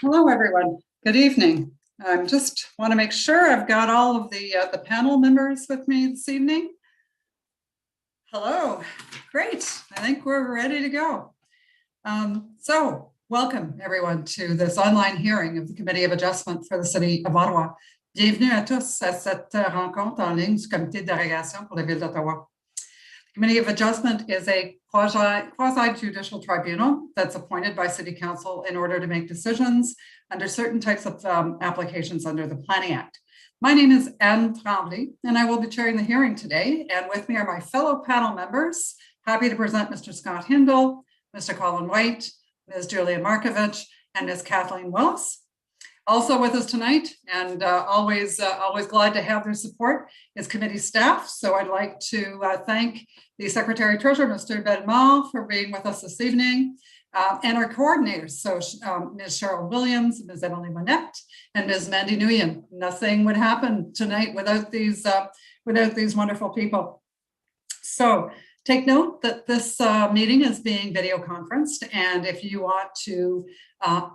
Hello, everyone. Good evening. I just want to make sure I've got all of the panel members with me this evening. Hello. Great. I think we're ready to go. So welcome, everyone, to this online hearing of the Committee of Adjustment for the City of Ottawa. Bienvenue à tous à cette rencontre en ligne du Comité de dérogation pour la Ville d'Ottawa. The Committee of Adjustment is a quasi-judicial tribunal that's appointed by City Council in order to make decisions under certain types of applications under the Planning Act. My name is Anne Tremblay, and I will be chairing the hearing today. And with me are my fellow panel members. Happy to present Mr. Scott Hindle, Mr. Colin White, Ms. Julia Markovich, and Ms. Kathleen Willis. Also with us tonight, and always glad to have their support, is committee staff. So I'd like to thank the Secretary Treasurer, Mr. Bellemare, for being with us this evening, and our coordinators. So Ms. Cheryl Williams, Ms. Emily Monette, and Ms. Mandy Nguyen. Nothing would happen tonight without these wonderful people. So take note that this meeting is being video conferenced, and if you want to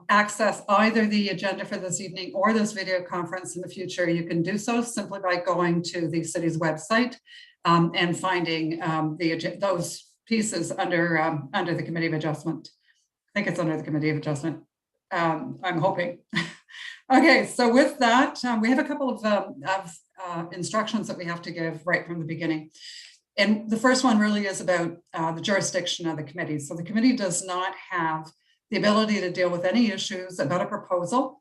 access either the agenda for this evening or this video conference in the future, you can do so simply by going to the city's website and finding those pieces under the Committee of Adjustment. I think it's under the Committee of Adjustment. I'm hoping. Okay, so with that, we have a couple of instructions that we have to give right from the beginning. And the first one really is about the jurisdiction of the committee. So the committee does not have the ability to deal with any issues about a proposal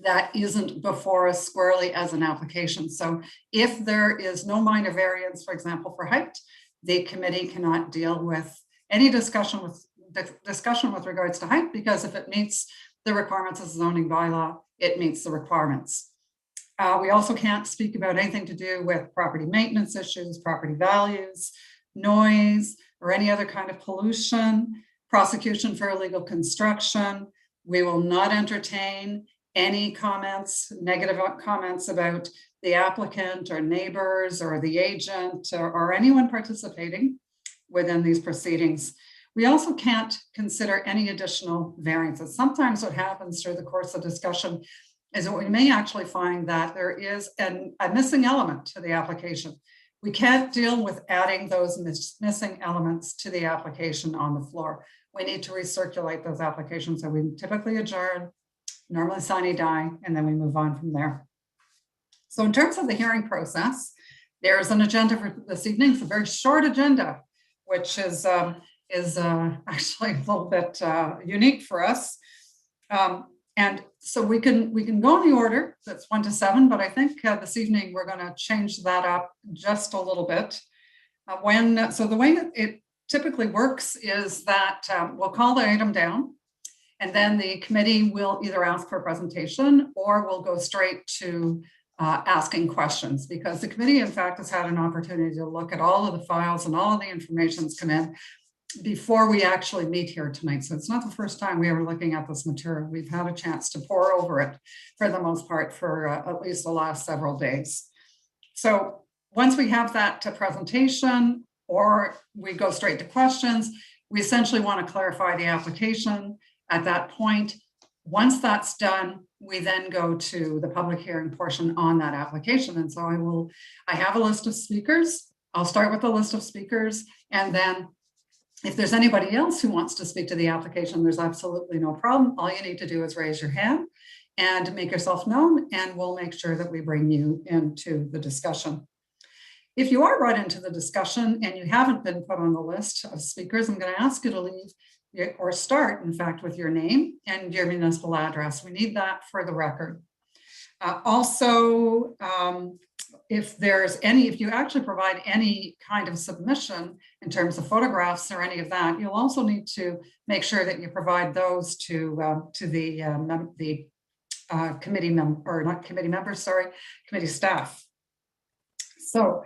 that isn't before us squarely as an application. So if there is no minor variance, for example, for height, the committee cannot deal with any discussion with regards to height, because if it meets the requirements of the zoning bylaw, it meets the requirements. We also can't speak about anything to do with property maintenance issues, property values, noise, or any other kind of pollution, prosecution for illegal construction. We will not entertain any comments, negative comments about the applicant or neighbors or the agent or anyone participating within these proceedings. We also can't consider any additional variances. Sometimes what happens through the course of discussion is that we may actually find that there is a missing element to the application. We can't deal with adding those missing elements to the application on the floor. We need to recirculate those applications. So we typically adjourn, normally sine die, and then we move on from there. So in terms of the hearing process, there's an agenda for this evening. It's a very short agenda, which is actually a little bit unique for us. And so we can go in the order that's 1 to 7, but I think this evening we're going to change that up just a little bit. So the way that it typically works is that we'll call the item down, and then the committee will either ask for a presentation or we'll go straight to asking questions, because the committee, in fact, has had an opportunity to look at all of the files and all of the information that's come in before we actually meet here tonight. So it's not the first time we were looking at this material. We've had a chance to pore over it for the most part for at least the last several days. So once we have that presentation, or we go straight to questions, we essentially want to clarify the application at that point. Once that's done, we then go to the public hearing portion on that application. And so I have a list of speakers. I'll start with the list of speakers, and then if there's anybody else who wants to speak to the application, there's absolutely no problem. All you need to do is raise your hand and make yourself known, and we'll make sure that we bring you into the discussion. If you are brought into the discussion and you haven't been put on the list of speakers, I'm going to ask you to leave or start, in fact, with your name and your municipal address. We need that for the record. Also, if you actually provide any kind of submission in terms of photographs or any of that, you'll also need to make sure that you provide those to the committee staff. So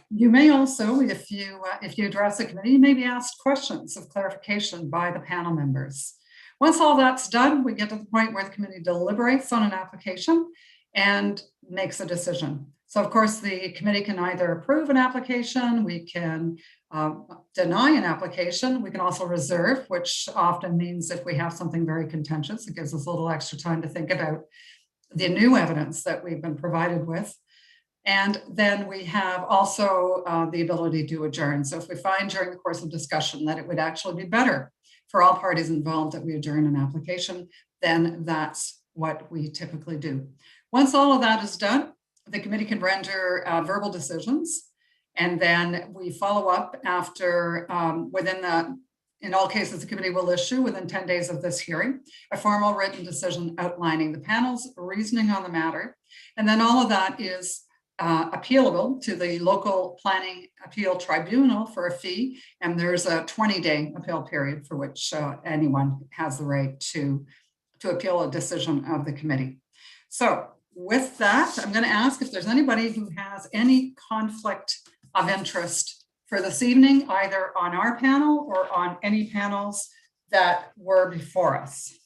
you may also, if you address the committee, you may be asked questions of clarification by the panel members. Once all that's done, we get to the point where the committee deliberates on an application and makes a decision. So of course, the committee can either approve an application, we can deny an application. We can also reserve, which often means if we have something very contentious, it gives us a little extra time to think about the new evidence that we've been provided with. And then we have also the ability to adjourn. So if we find during the course of discussion that it would actually be better for all parties involved that we adjourn an application, then that's what we typically do. Once all of that is done, the committee can render verbal decisions, and then we follow up after in all cases, the committee will issue within 10 days of this hearing, a formal written decision outlining the panel's reasoning on the matter. And then all of that is appealable to the local planning appeal tribunal for a fee. And there's a 20-day appeal period for which anyone has the right to appeal a decision of the committee. So with that, I'm going to ask if there's anybody who has any conflict of interest for this evening, either on our panel or on any panels that were before us.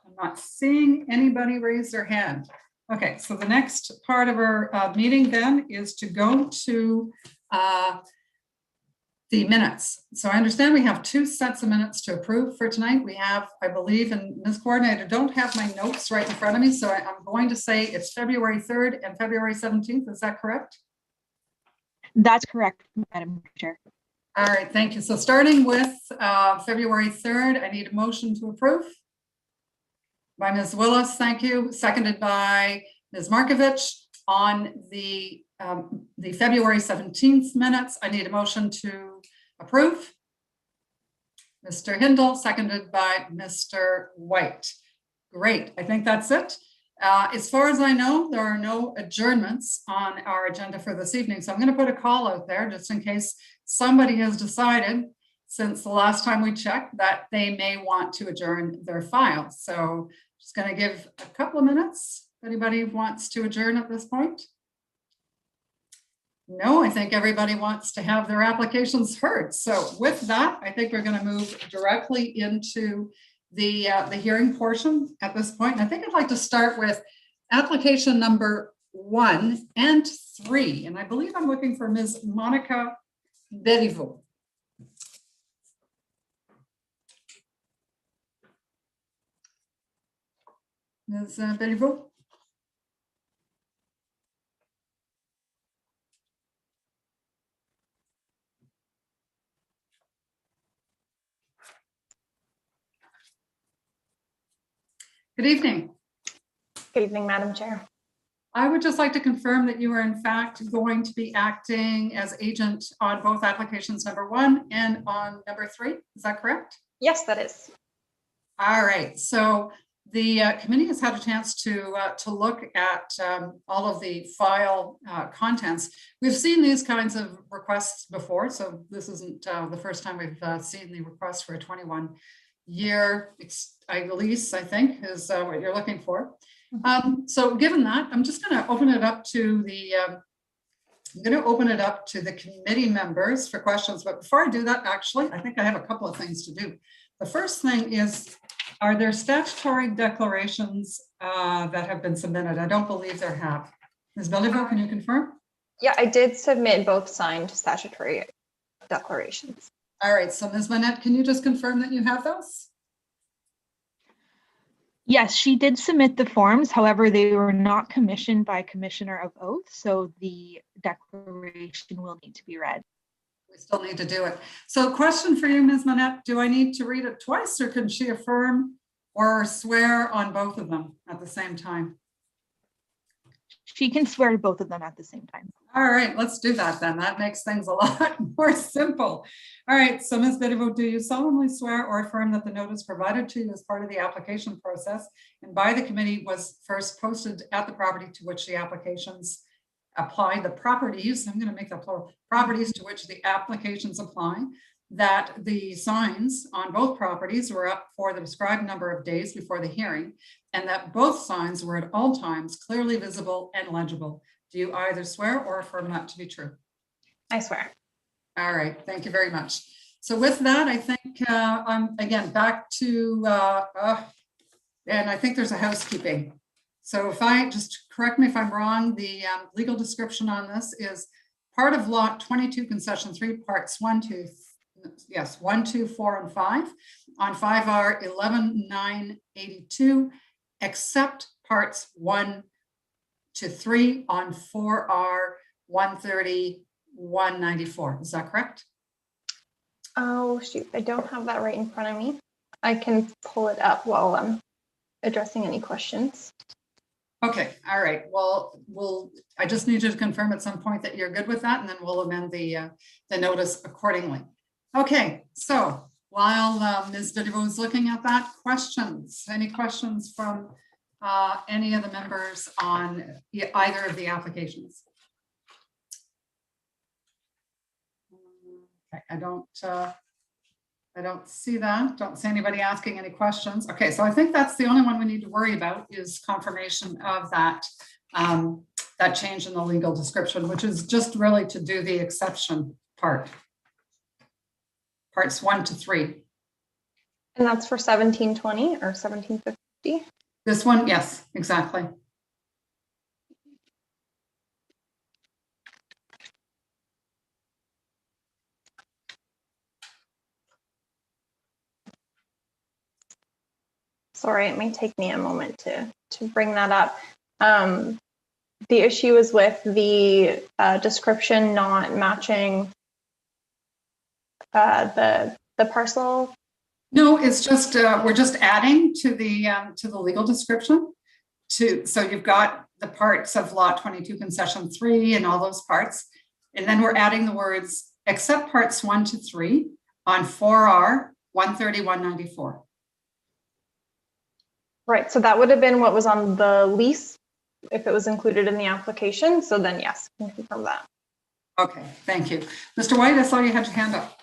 I'm not seeing anybody raise their hand. Okay, so the next part of our meeting then is to go to the minutes. So I understand we have 2 sets of minutes to approve for tonight. We have, I believe, and Ms. Coordinator, don't have my notes right in front of me, so I'm going to say it's February 3rd and February 17th. Is that correct? That's correct, Madam Chair. All right, thank you. So starting with February 3rd, I need a motion to approve. By Ms. Willis, thank you. Seconded by Ms. Markovich. On the February 17th minutes, I need a motion to approve. Mr. Hindle, seconded by Mr. White. Great, I think that's it. As far as I know, there are no adjournments on our agenda for this evening. So I'm going to put a call out there just in case somebody has decided since the last time we checked that they may want to adjourn their file. So just going to give a couple of minutes. If anybody wants to adjourn at this point? No, I think everybody wants to have their applications heard. So with that, I think we're going to move directly into the hearing portion at this point. And I think I'd like to start with application number 1 and 3. And I believe I'm looking for Ms. Monica Beriveau. Ms. Beriveau? Good evening. Good evening, Madam Chair. I would just like to confirm that you are in fact going to be acting as agent on both applications number 1 and on number 3. Is that correct? Yes, that is. All right. So the committee has had a chance to look at all of the file contents. We've seen these kinds of requests before, so this isn't the first time we've seen the request for a 21-year lease, I think, is what you're looking for. So given that, I'm just going to open it up to the committee members for questions. But before I do that, actually, I think I have a couple of things to do. The first thing is, are there statutory declarations that have been submitted? I don't believe there have. Ms. Beliveau, can you confirm? Yeah, I did submit both signed statutory declarations. All right, so Ms. Manette, can you just confirm that you have those? Yes, she did submit the forms. However, they were not commissioned by Commissioner of Oath, so the declaration will need to be read. We still need to do it. So question for you, Ms. Manette, do I need to read it twice, or can she affirm or swear on both of them at the same time? She can swear to both of them at the same time. All right, let's do that then. That makes things a lot more simple. All right, so Ms. Bediveau, do you solemnly swear or affirm that the notice provided to you as part of the application process and by the committee was first posted at the property to which the applications apply, the properties, I'm going to make that plural, properties to which the applications apply, that the signs on both properties were up for the prescribed number of days before the hearing, and that both signs were at all times clearly visible and legible? Do you either swear or affirm that to be true? I swear. All right, thank you very much. So with that, I think I'm again back to, and I think there's a housekeeping. So if I just correct me if I'm wrong, the legal description on this is part of lot 22, concession 3, parts 1, 2, 4, and 5 on 5R 11-982, except parts 1 to 3 on 4R 130-194. Is that correct? Oh, shoot. I don't have that right in front of me. I can pull it up while I'm addressing any questions. Okay, all right. Well, I just need you to confirm at some point that you're good with that, and then we'll amend the notice accordingly. Okay, so while Ms. Deliveau is looking at that, questions? Any questions from any of the members on either of the applications? Okay, I don't see that. Don't see anybody asking any questions. Okay, so I think that's the only one we need to worry about is confirmation of that that change in the legal description, which is just really to do the exception part, parts 1 to 3. And that's for 1720 or 1750? This one, yes, exactly. Sorry, it may take me a moment to bring that up. The issue is with the description not matching the parcel. No, it's just we're just adding to the legal description. So you've got the parts of lot 22, concession 3, and all those parts, and then we're adding the words except parts 1 to 3 on 4R 130-194. Right, so that would have been what was on the lease if it was included in the application. So then, yes, I can confirm that. Okay, thank you. Mr. White, I saw you had your hand up.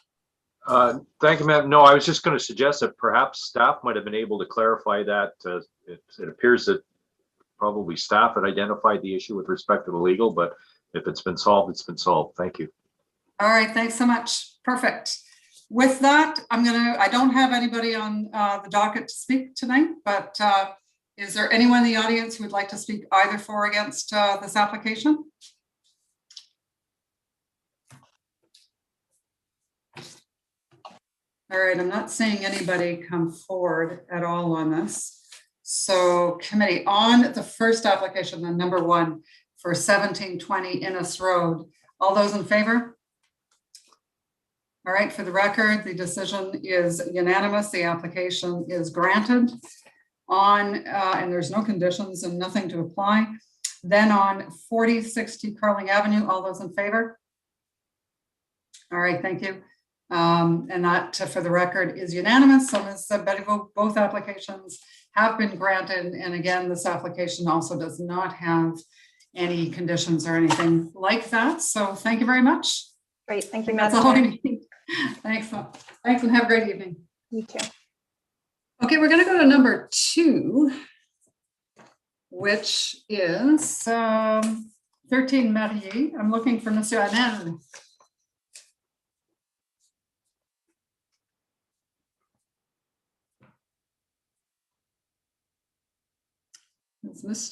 Thank you, ma'am. No, I was just going to suggest that perhaps staff might have been able to clarify that. It appears that probably staff had identified the issue with respect to the legal, but if it's been solved, it's been solved. Thank you. All right, thanks so much. Perfect. With that, I don't have anybody on the docket to speak tonight, but is there anyone in the audience who would like to speak either for or against this application? All right, I'm not seeing anybody come forward at all on this. So committee, on the first application, the number 1 for 1720 Innes Road, all those in favor? All right, for the record, the decision is unanimous. The application is granted on, and there's no conditions and nothing to apply. Then on 4060 Carling Avenue, all those in favor? All right, thank you. And that, for the record, is unanimous. So Ms. Bedivo, both applications have been granted. And again, this application also does not have any conditions or anything like that. So thank you very much. Great, thank you. That's all I need. Thanks. Thanks and have a great evening. You too. Okay, we're going to go to number 2, which is 13 Marié. I'm looking for Monsieur Anel.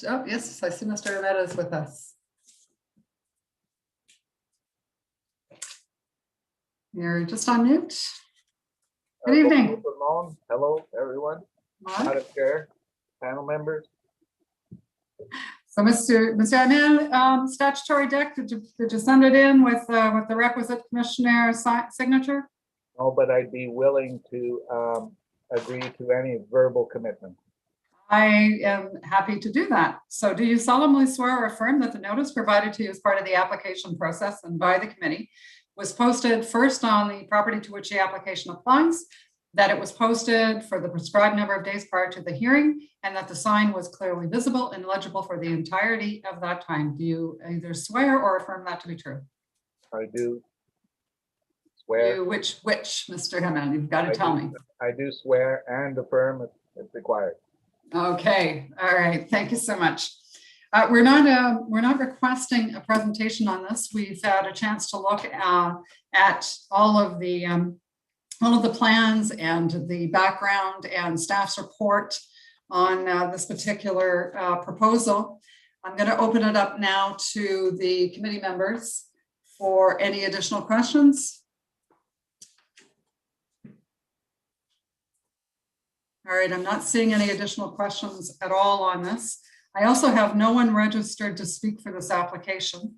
Oh, yes, I see Mr. Ahmed is with us. You're just on mute. Good evening. Hello, everyone. Madam Chair, panel members. So, Mr. Ahmed, statutory deck, did you send it in with the requisite commissioner signature? No, but I'd be willing to agree to any verbal commitment. I am happy to do that. So do you solemnly swear or affirm that the notice provided to you as part of the application process and by the committee was posted first on the property to which the application applies, that it was posted for the prescribed number of days prior to the hearing, and that the sign was clearly visible and legible for the entirety of that time? Do you either swear or affirm that to be true? I do swear. Which, Mr. Hammond? You've got to tell me. I do swear and affirm if required. Okay, all right, thank you so much. We're not requesting a presentation on this. We've had a chance to look at all of the plans and the background and staff's report on this particular proposal. I'm going to open it up now to the committee members for any additional questions? All right, I'm not seeing any additional questions at all on this. I also have no one registered to speak for this application.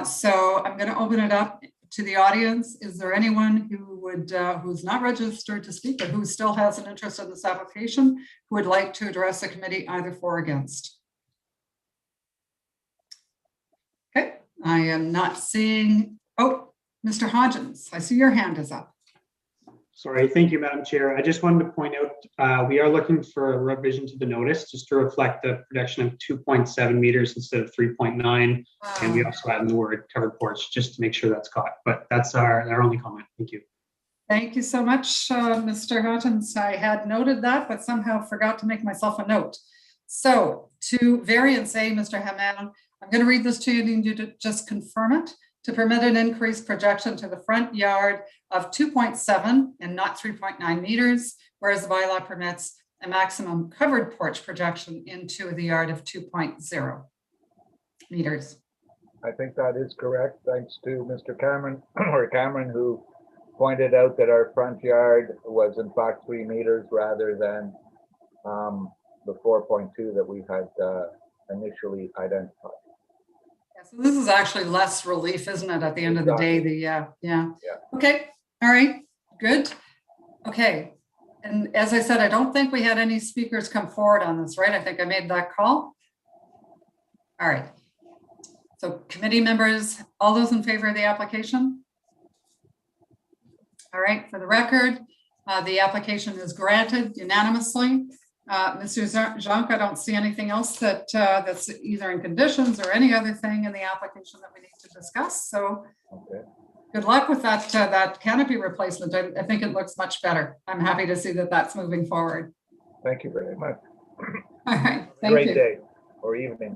So I'm going to open it up to the audience. Is there anyone who would, who's not registered to speak, but who still has an interest in this application, who would like to address the committee either for or against? Okay, I am not seeing, oh, Mr. Hodgins, I see your hand is up. Sorry, thank you, Madam Chair. I just wanted to point out, we are looking for a revision to the notice just to reflect the production of 2.7 meters instead of 3.9. And we also add the word covered porch just to make sure that's caught. But that's our only comment. Thank you. Thank you so much, Mr. Hodgins. I had noted that, but somehow forgot to make myself a note. So to variance A, Mr. Hammond, I'm going to read this to you and you to just confirm it. To permit an increased projection to the front yard of 2.7 and not 3.9 meters, whereas the bylaw permits a maximum covered porch projection into the yard of 2.0 meters. I think that is correct, thanks to Mr. Cameron, or Cameron, who pointed out that our front yard was in fact 3 meters rather than the 4.2 that we had initially identified. So this is actually less relief, isn't it? At the end of the day, yeah. Okay, all right, good. Okay, and as I said, I don't think we had any speakers come forward on this, right? I think I made that call. All right. So committee members, all those in favor of the application? All right, for the record, the application is granted unanimously. Mr. Jonk, I don't see anything else that that's either in conditions or any other thing in the application that we need to discuss. So good luck with that that canopy replacement. I think it looks much better. I'm happy to see that that's moving forward. Thank you very much. All right, thank Great you. day or evening.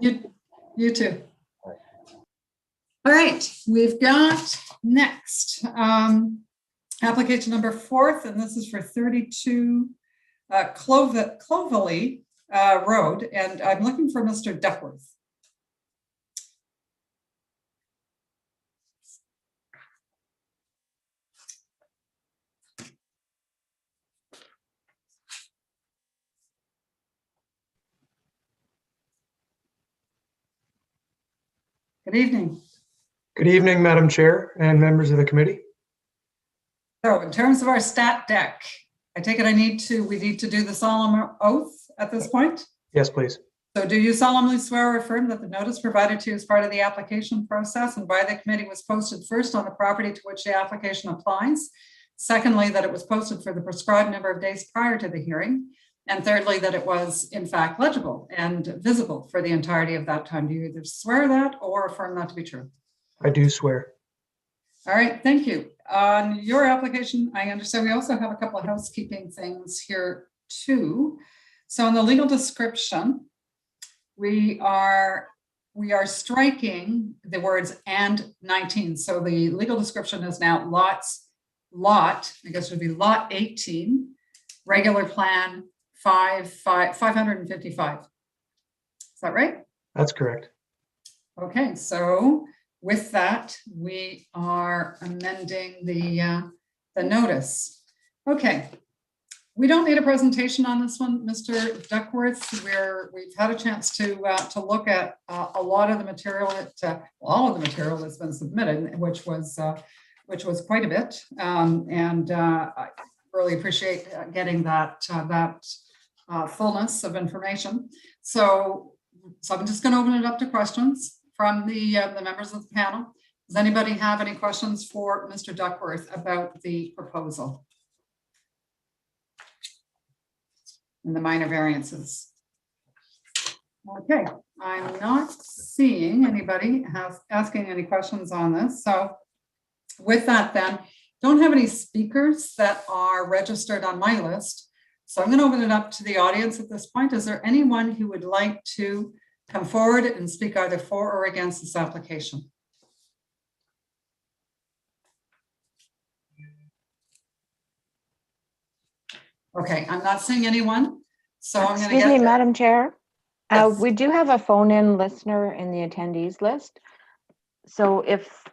You too. All right, we've got next application number 4, and this is for 32 Clovelly Road, and I'm looking for Mr. Duckworth. Good evening. Good evening, Madam Chair and members of the committee. So in terms of our stat deck, I take it we need to do the solemn oath at this point? Yes, please. So do you solemnly swear or affirm that the notice provided to you as part of the application process and by the committee was posted first on the property to which the application applies? Secondly, that it was posted for the prescribed number of days prior to the hearing? And thirdly, that it was in fact legible and visible for the entirety of that time? Do you either swear that or affirm that to be true? I do swear. All right, thank you. On your application, I understand we also have a couple of housekeeping things here too. So in the legal description, we are striking the words and 19. So the legal description is now lot, I guess it would be lot 18, regular plan 555. Is that right? That's correct. Okay, so with that, we are amending the notice. Okay, we don't need a presentation on this one, Mr. Duckworth. We've had a chance to look at a lot of the material all of the material that's been submitted, which was quite a bit, and I really appreciate getting that fullness of information. So I'm just going to open it up to questions from the members of the panel. Does anybody have any questions for Mr. Duckworth about the proposal and the minor variances? Okay, I'm not seeing anybody asking any questions on this. So with that then, don't have any speakers that are registered on my list. So I'm going to open it up to the audience at this point. Is there anyone who would like to come forward and speak either for or against this application? Okay, I'm not seeing anyone. So I'm going to Excuse me, Madam Chair. We do have a phone-in listener in the attendees list. So if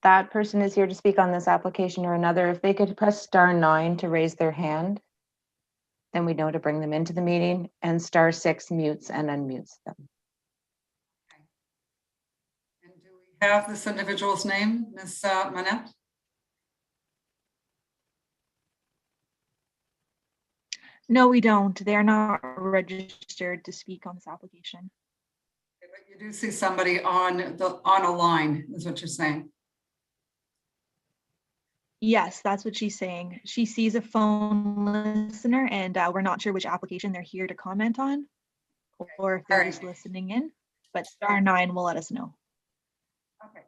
that person is here to speak on this application or another, if they could press *9 to raise their hand, then we know to bring them into the meeting, and *6 mutes and unmutes them. And do we have this individual's name, Ms. Manette? No, we don't. They're not registered to speak on this application. But you do see somebody on a line, is what you're saying. Yes, that's what she's saying. She sees a phone listener, and we're not sure which application they're here to comment on, or if they're just listening in, but *9 will let us know. Okay,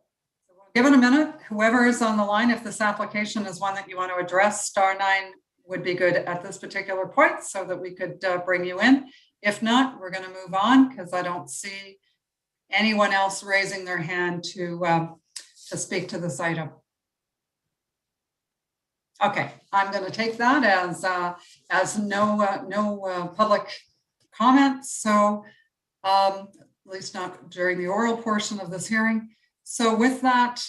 so we'll give it a minute. Whoever is on the line, if this application is one that you want to address, *9 would be good at this particular point so that we could bring you in. If not, we're going to move on because I don't see anyone else raising their hand to speak to this item. Okay, I'm going to take that as no public comment. So at least not during the oral portion of this hearing. So with that,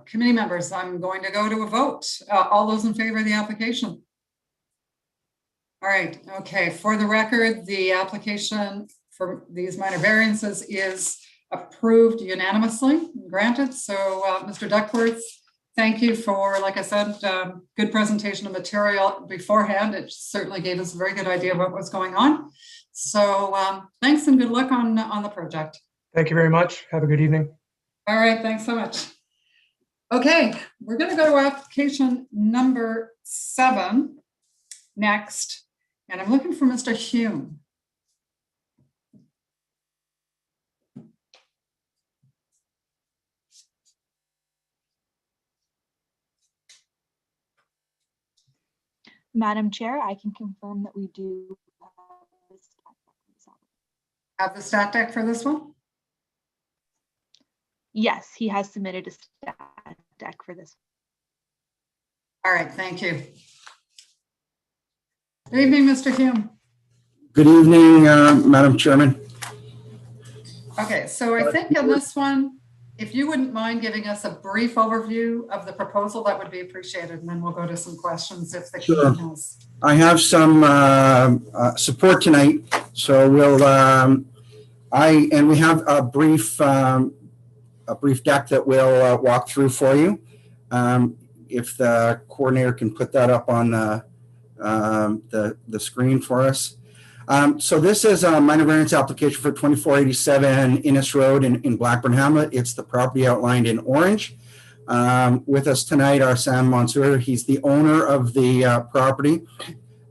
committee members, I'm going to go to a vote. All those in favor of the application? All right, okay. For the record, the application for these minor variances is approved unanimously and granted. So Mr. Duckworth, thank you for, like I said, good presentation of material beforehand. It certainly gave us a very good idea of what was going on. So thanks and good luck on the project. Thank you very much. Have a good evening. All right, thanks so much. Okay, we're going to go to application number 7 next. And I'm looking for Mr. Hume. Madam Chair, I can confirm that we do Have the stat deck for this one? Yes, he has submitted a stat deck for this. All right, thank you. Good evening, Mr. Hume. Good evening, Madam Chairman. Okay, so I think in this one, if you wouldn't mind giving us a brief overview of the proposal, that would be appreciated. And then we'll go to some questions if the Sure. committee has. I have some support tonight, so we'll we have a brief deck that we'll walk through for you. If the coordinator can put that up on the screen for us. So this is a minor variance application for 2487 Innes Road in Blackburn Hamlet. It's the property outlined in orange. With us tonight are Sam Mansour. He's the owner of the property.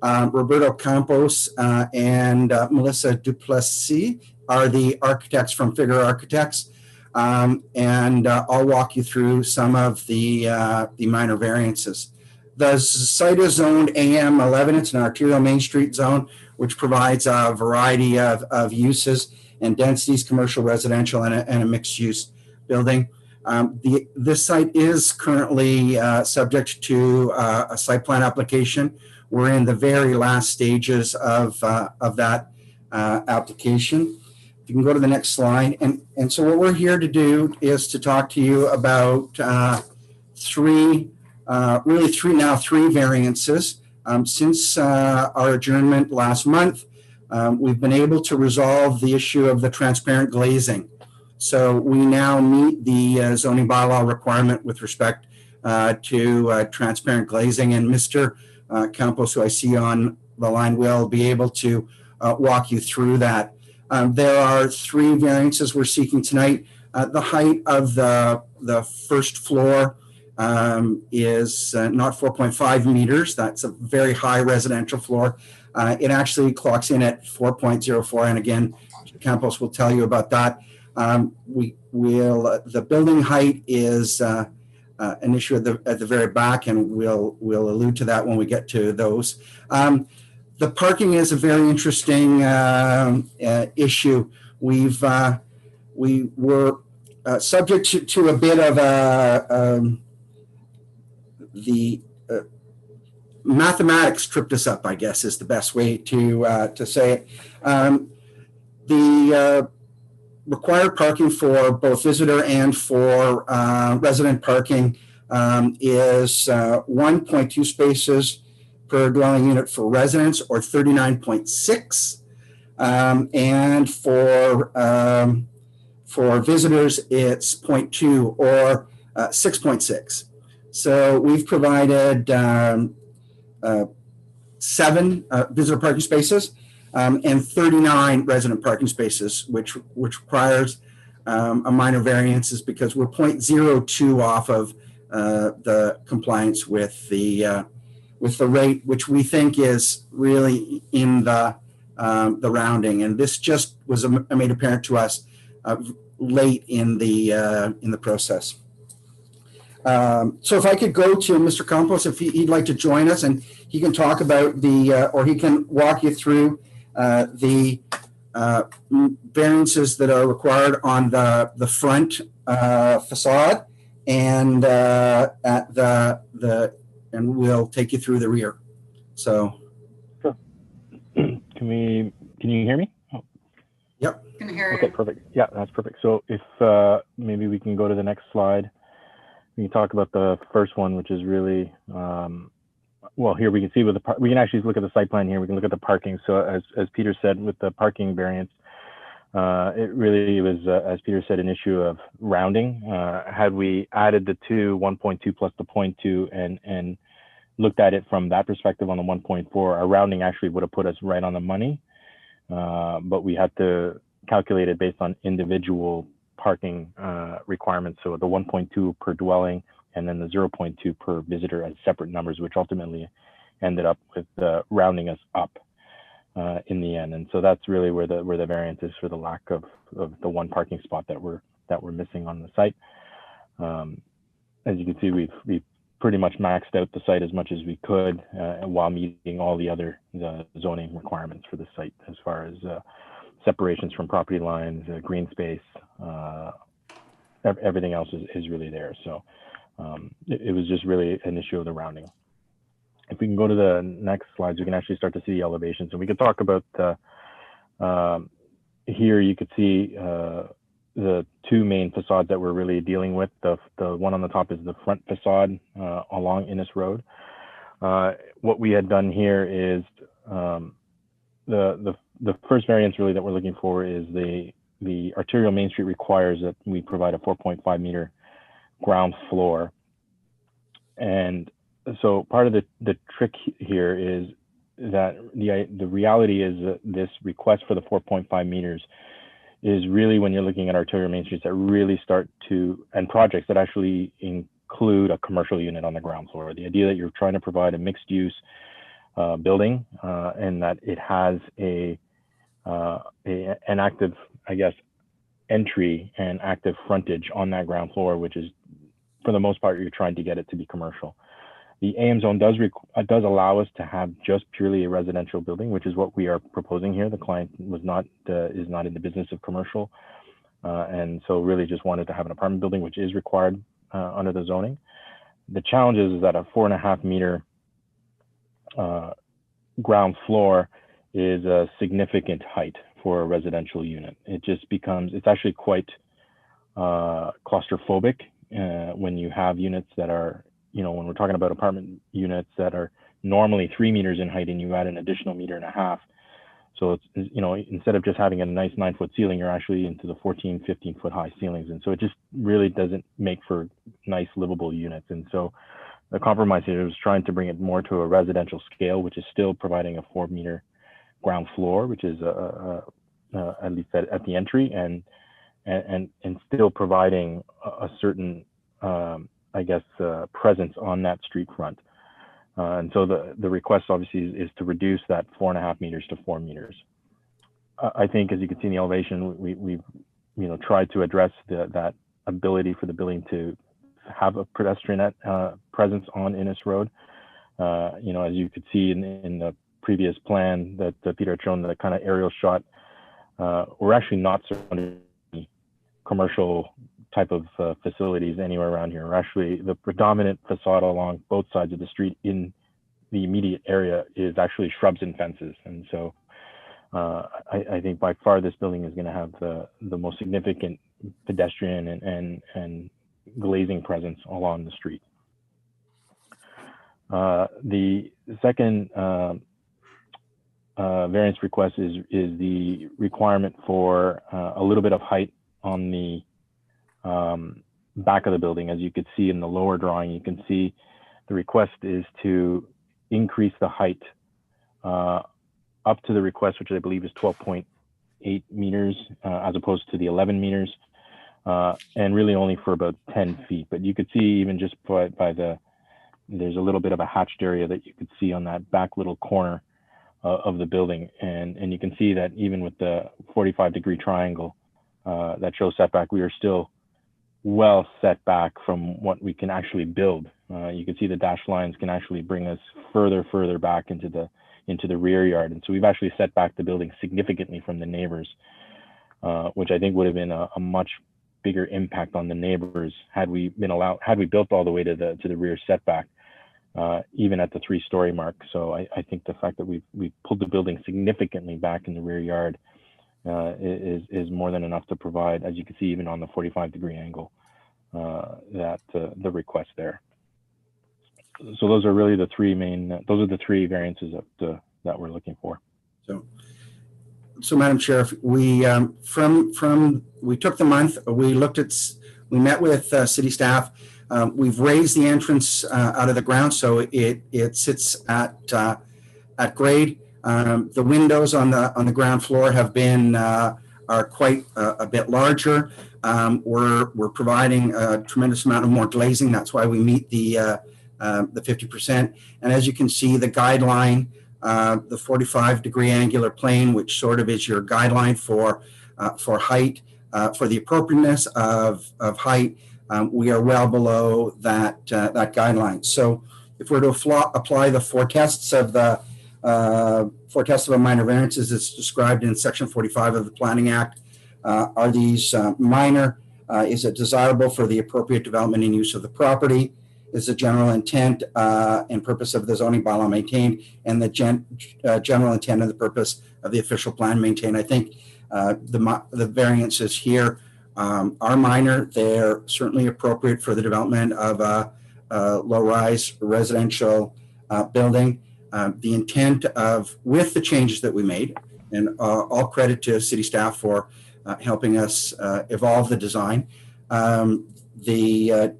Roberto Campos and Melissa Duplessis are the architects from Figure Architects. And I'll walk you through some of the minor variances. The site is zoned AM 11. It's an arterial Main Street zone, which provides a variety of uses and densities, commercial, residential, and a mixed-use building. This site is currently subject to a site plan application. We're in the very last stages of that application. If you can go to the next slide. And so what we're here to do is to talk to you about three variances. Since our adjournment last month, we've been able to resolve the issue of the transparent glazing. So we now meet the zoning bylaw requirement with respect to transparent glazing. And Mr. Campos, who I see on the line, will be able to walk you through that. There are 3 variances we're seeking tonight. The height of the first floor is not 4.5 meters. That's a very high residential floor. It actually clocks in at 4.04. And again, Campos will tell you about that. The building height is an issue at the very back, and we'll allude to that when we get to those. The parking is a very interesting issue. We were subject to a bit of the mathematics tripped us up, I guess, is the best way to say it. required parking for both visitor and for resident parking is 1.2 spaces per dwelling unit for residents, or 39.6. And for visitors, it's 0.2 or 6.6. So we've provided 7 visitor parking spaces and 39 resident parking spaces, which requires a minor variance, is because we're 0.02 off of the compliance with the rate, which we think is really in the rounding. And this just was made apparent to us late in the process. So if I could go to Mr. Campos, if he'd like to join us, and he can talk about or he can walk you through the variances that are required on the front facade, and and we'll take you through the rear. So. Sure. Can you hear me? Oh. Yep. Can hear you. Okay, perfect. Yeah, that's perfect. So if maybe we can go to the next slide. We can talk about the first one, which is really, well, here we can see with we can actually look at the site plan here. We can look at the parking. So as Peter said, with the parking variance, it really was, as Peter said, an issue of rounding. Had we added the 1.2 plus the 0.2 and looked at it from that perspective on the 1.4, our rounding actually would have put us right on the money. But we had to calculate it based on individual parking requirements. So the 1.2 per dwelling and then the 0.2 per visitor as separate numbers, which ultimately ended up with rounding us up in the end. And so that's really where the variance is, for the lack of the one parking spot that we're missing on the site. As you can see, we've pretty much maxed out the site as much as we could while meeting all the zoning requirements for the site, as far as separations from property lines, green space, everything else is really there. So it was just really an issue of the rounding. If we can go to the next slides, we can actually start to see the elevations, and we could talk about here. You could see the 2 main facades that we're really dealing with. The one on the top is the front facade along Innes Road. What we had done here is the first variance really that we're looking for is the arterial Main Street requires that we provide a 4.5 meter ground floor. And so part of the trick here is that the reality is that this request for the 4.5 meters is really, when you're looking at arterial Main Streets that really start to, and projects that actually include a commercial unit on the ground floor. The idea that you're trying to provide a mixed use building and that it has an active, I guess, entry and active frontage on that ground floor, which is, for the most part, you're trying to get it to be commercial. The AM zone does allow us to have just purely a residential building, which is what we are proposing here. The client is not in the business of commercial, and so really just wanted to have an apartment building, which is required under the zoning. The challenge is that a 4.5 meter ground floor is a significant height for a residential unit. It just becomes, it's actually quite claustrophobic when you have units that are, when we're talking about apartment units that are normally 3 meters in height and you add an additional 1.5 meters. So it's, instead of just having a nice 9-foot ceiling, you're actually into the 14, 15 foot high ceilings. And so it just really doesn't make for nice livable units. And so the compromise here was trying to bring it more to a residential scale, which is still providing a 4 meter ground floor, which is at least at the entry, and still providing a certain, I guess, presence on that street front. And so the request obviously is to reduce that 4.5 meters to 4 meters. I think, as you can see in the elevation, we've tried to address that ability for the building to have a pedestrian presence on Innes Road. As you could see in the previous plan that Peter had shown, the kind of aerial shot, we're actually not surrounded by commercial type of facilities anywhere around here. We're actually, the predominant facade along both sides of the street in the immediate area is actually shrubs and fences. And so I think by far this building is going to have the most significant pedestrian and glazing presence along the street. The second variance request is the requirement for a little bit of height on the back of the building. As you could see in the lower drawing, you can see the request is to increase the height up to the request, which I believe is 12.8 meters as opposed to the 11 meters, and really only for about 10 feet. But you could see even just by there's a little bit of a hatched area that you could see on that back little corner of the building. And you can see that even with the 45-degree triangle that shows setback, we are still well set back from what we can actually build. You can see the dashed lines can actually bring us further back into the rear yard. And so we've actually set back the building significantly from the neighbors, which I think would have been a much bigger impact on the neighbors had we built all the way to the rear setback, even at the 3-story mark. So I think the fact that we've pulled the building significantly back in the rear yard is more than enough to provide, as you can see, even on the 45-degree angle, that the request there. So those are really the three variances that we're looking for. So Madam Chair, we we took the month, we met with city staff. We've raised the entrance out of the ground, so it sits at grade. The windows on the ground floor have been are quite a bit larger. We're providing a tremendous amount of more glazing. That's why we meet the 50%. And as you can see, the guideline, the 45-degree angular plane, which sort of is your guideline for height, for the appropriateness of height, we are well below that guideline. So if we're to apply the four tests of a minor variances as described in Section 45 of the Planning Act, are these minor? Is it desirable for the appropriate development and use of the property? Is the general intent and purpose of the zoning bylaw maintained, and the general intent and the purpose of the official plan maintained? I think the variances here are minor. They're certainly appropriate for the development of a low-rise residential building. The intent with the changes that we made, and all credit to city staff for helping us evolve the design. The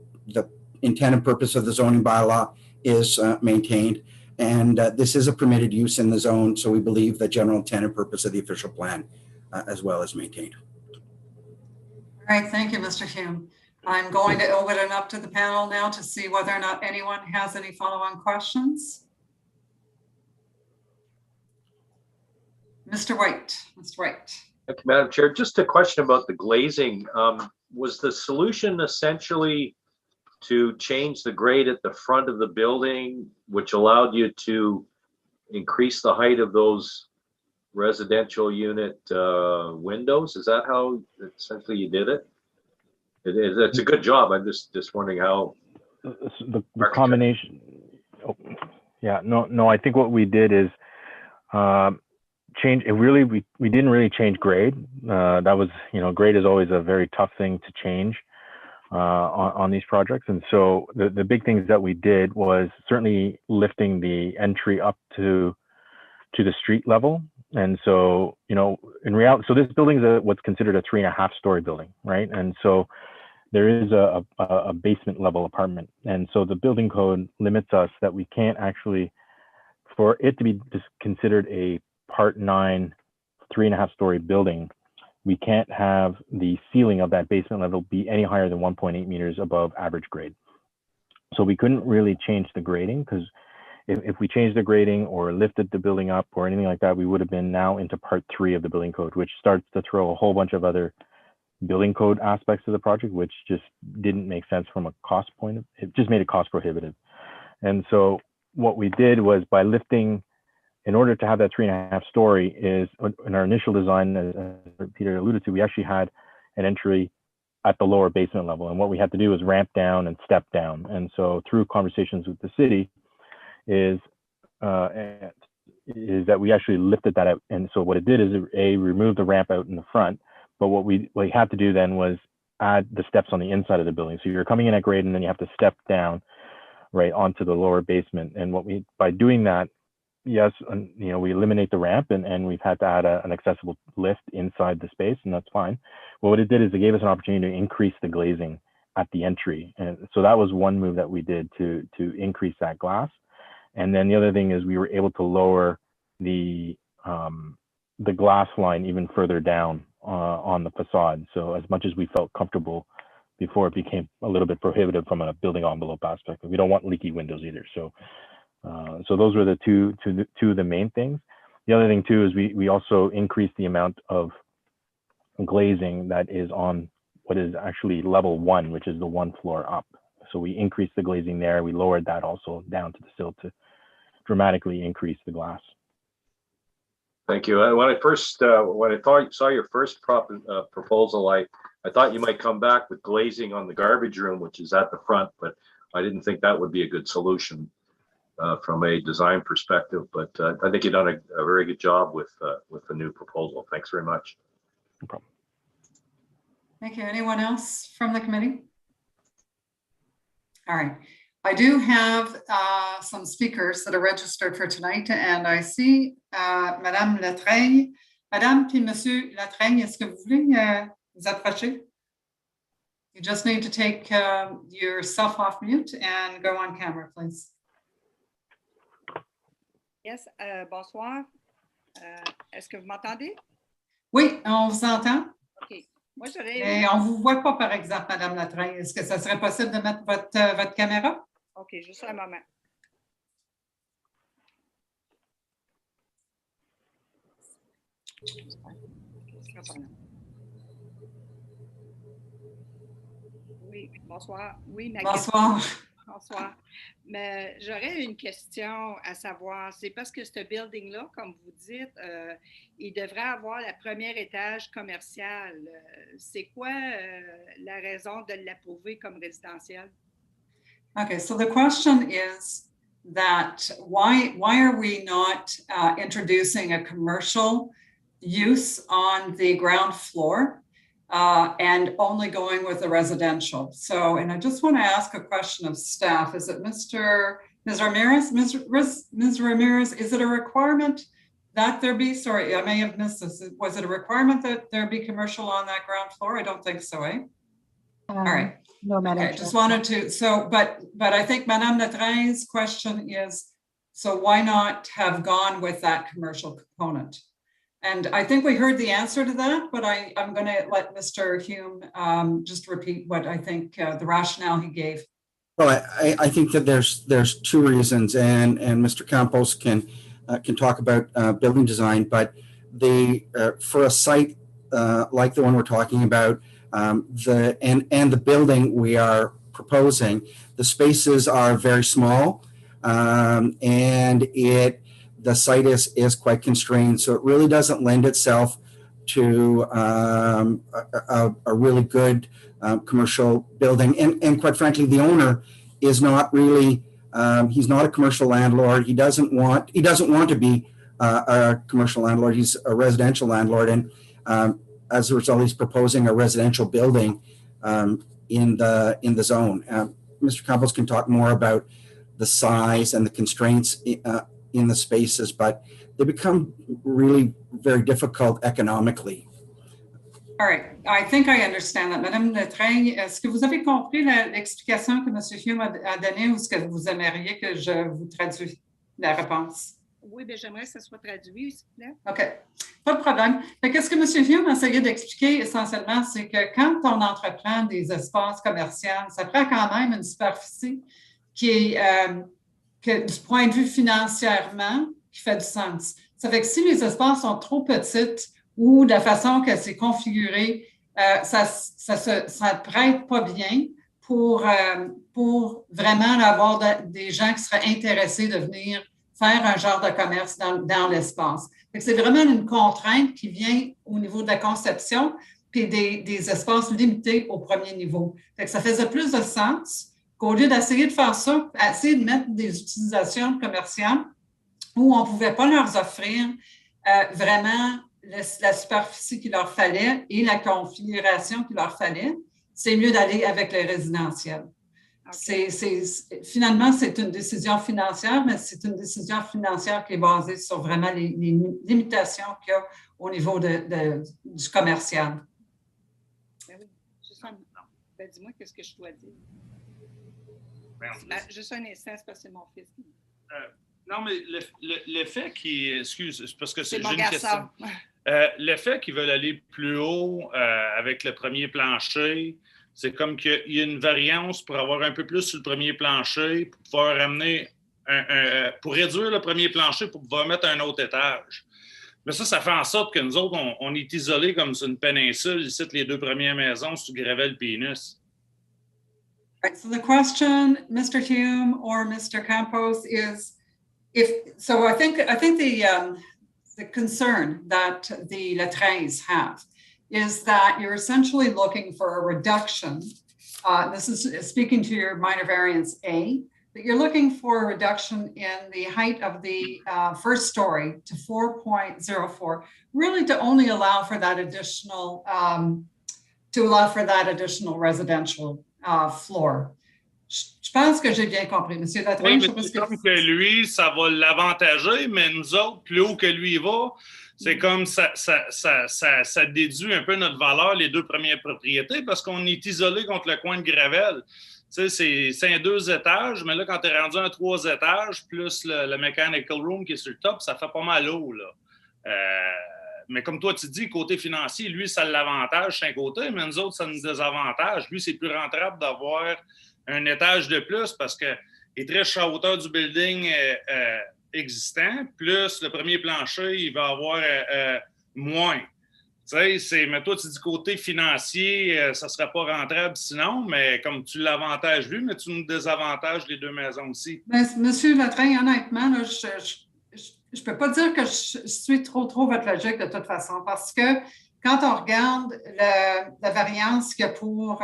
intent and purpose of the zoning bylaw is maintained, and this is a permitted use in the zone, so we believe the general intent and purpose of the official plan as well is maintained. All right, thank you, Mr. Hume. I'm going to open it up to the panel now to see whether or not anyone has any follow-on questions. Mr. White. Thank you, Madam Chair. Just a question about the glazing. Was the solution essentially to change the grade at the front of the building, which allowed you to increase the height of those residential unit windows? Is that how essentially you did it? It's a good job. I'm just wondering how the combination. Oh, yeah, no. I think what we did is change. We didn't really change grade. That was, grade is always a very tough thing to change on these projects. And so the big things that we did was certainly lifting the entry up to the street level. And so, in reality, so this building is what's considered a 3.5-story building, right? And so there is a basement level apartment. And so the building code limits us that we can't actually, for it to be just considered a Part 9, 3.5-story building, we can't have the ceiling of that basement level be any higher than 1.8 meters above average grade. So we couldn't really change the grading, because if we changed the grading or lifted the building up or anything like that, we would have been now into Part 3 of the building code, which starts to throw a whole bunch of other building code aspects of the project, which just didn't make sense from a cost point of it. Just made it cost prohibitive. And so what we did was, by lifting, in order to have that 3.5-story, is in our initial design, as Peter alluded to, we actually had an entry at the lower basement level. And what we had to do was ramp down and step down. And so through conversations with the city is is that we actually lifted that out. And so what it did is it removed the ramp out in the front. But what we had to do then was add the steps on the inside of the building. So you're coming in at grade and then you have to step down right onto the lower basement. And by doing that, yes, we eliminate the ramp and we've had to add an accessible lift inside the space, and that's fine. Well, what it did is it gave us an opportunity to increase the glazing at the entry. And so that was one move that we did to increase that glass. And then the other thing is we were able to lower the glass line even further down on the facade. So as much as we felt comfortable before, it became a little bit prohibitive from a building envelope aspect. We don't want leaky windows either. So those were the two of the main things. The other thing too is we also increased the amount of glazing that is on what is actually level 1, which is the 1 floor up. So we increased the glazing there. We lowered that also down to the sill to dramatically increase the glass. Thank you. When I saw your first proposal, I thought you might come back with glazing on the garbage room, which is at the front, but I didn't think that would be a good solution from a design perspective. But I think you've done a very good job with the new proposal. Thanks very much. No problem. Thank you. Anyone else from the committee? All right. I do have some speakers that are registered for tonight, and I see Madame Latreigne. Madame puis Monsieur Latreigne, est-ce que vous voulez vous approcher? You just need to take yourself off mute and go on camera, please. Yes, bonsoir. Est-ce que vous m'entendez? Oui, on vous entend. OK. Moi, j'aurais... Mais on ne vous voit pas, par exemple, Madame Latreigne. Est-ce que ça serait possible de mettre votre caméra? OK, juste un moment. Oui, bonsoir. Oui, Bonsoir. Bonsoir. Mais j'aurais une question à savoir, c'est parce que ce building-là, comme vous dites, il devrait avoir le premier étage commercial. C'est quoi la raison de l'approuver comme résidentiel? Okay, so the question is that why are we not introducing a commercial use on the ground floor and only going with the residential? So, and I just want to ask a question of staff. Is it Ms. Ramirez? Ms. Ramirez, is it a requirement that there be, sorry, I may have missed this. Was it a requirement that there be commercial on that ground floor? I don't think so, eh? All right. No, Madam Okay, Chair. just wanted to, so, but I think Madame Latreine's question is, so why not have gone with that commercial component? And I think we heard the answer to that, but I'm going to let Mr. Hume just repeat what I think the rationale he gave. Well, I think that there's two reasons, and Mr. Campos can talk about building design, but for a site like the one we're talking about, the building we are proposing, the spaces are very small, and the site is quite constrained, so it really doesn't lend itself to a really good commercial building. And quite frankly, the owner is not really he's not a commercial landlord. He doesn't want to be a commercial landlord. He's a residential landlord, and as a result, he's proposing a residential building in the zone. Mr. Campos can talk more about the size and the constraints in the spaces, but they become really very difficult economically. All right, I think I understand that. Madame Latreigne, est-ce que vous avez compris l'explication que M. Hume a donnée, ou est-ce que vous aimeriez que je vous traduise la réponse? Oui, bien, j'aimerais que ça soit traduit, s'il vous plaît. OK, pas de problème. Qu'est-ce que M. Hume essayait d'expliquer essentiellement, c'est que quand on entreprend des espaces commerciaux, ça prend quand même une superficie qui est, que, du point de vue financièrement, qui fait du sens. Ça fait que si les espaces sont trop petites ou de la façon que c'est configuré, ça ne prête pas bien pour vraiment avoir des gens qui seraient intéressés de venir faire un genre de commerce dans l'espace. C'est vraiment une contrainte qui vient au niveau de la conception puis des espaces limités au premier niveau. Ça faisait plus de sens qu'au lieu d'essayer de faire ça, essayer de mettre des utilisations commerciales où on ne pouvait pas leur offrir vraiment la superficie qu'il leur fallait et la configuration qu'il leur fallait, c'est mieux d'aller avec les résidentiels. Okay. Finalement, c'est une décision financière, mais c'est une décision financière qui est basée sur vraiment les limitations qu'il y a au niveau du commercial. Ben oui, juste un instant. Ben, dis-moi qu'est-ce que je dois dire. Juste un instant, c'est parce que c'est mon fils. Non, mais le fait qu'ils... Excuse, parce que c'est j'ai mon une garçon. question. Le fait qu'ils veulent aller plus haut avec le premier plancher, c'est comme qu'il y a une variance pour avoir un peu plus sur le premier plancher, pour pouvoir ramener pour réduire le premier plancher, pour pouvoir mettre un autre étage. Mais ça fait en sorte que nous autres, on est isolés comme sur une péninsule, ici, les deux premières maisons, sur Gravel Pénus. Right, so the question, Mr. Hume or Mr. Campos, is I think the concern that the Lettres have is that you're essentially looking for a reduction. This is speaking to your minor variance A, that you're looking for a reduction in the height of the first story to 4.04, really to only allow for that additional residential floor. Je pense que j'ai bien compris, M. Letrais. Oui, mais c'est comme que lui, ça va l'avantager, mais nous autres, plus haut que lui il va, c'est comme ça déduit un peu notre valeur, les deux premières propriétés, parce qu'on est isolé contre le coin de Gravel. Tu sais, c'est un 2 étages, mais là, quand tu es rendu à un 3 étages, plus le mechanical room qui est sur le top, ça fait pas mal haut, là. Mais comme toi, tu dis, côté financier, lui, ça l'avantage c'est un côté, mais nous autres, ça nous désavantage. Lui, c'est plus rentable d'avoir un étage de plus parce qu'il est très à hauteur du building existant, plus le premier plancher, il va avoir moins. Tu sais, mais toi, tu dis côté financier, ça ne serait pas rentable sinon, mais comme tu l'avantages lui, mais tu nous désavantages les deux maisons aussi. Mais, Monsieur Letrais, honnêtement, là, je ne peux pas dire que je suis trop votre logique de toute façon, parce que quand on regarde la variance qu'il y a pour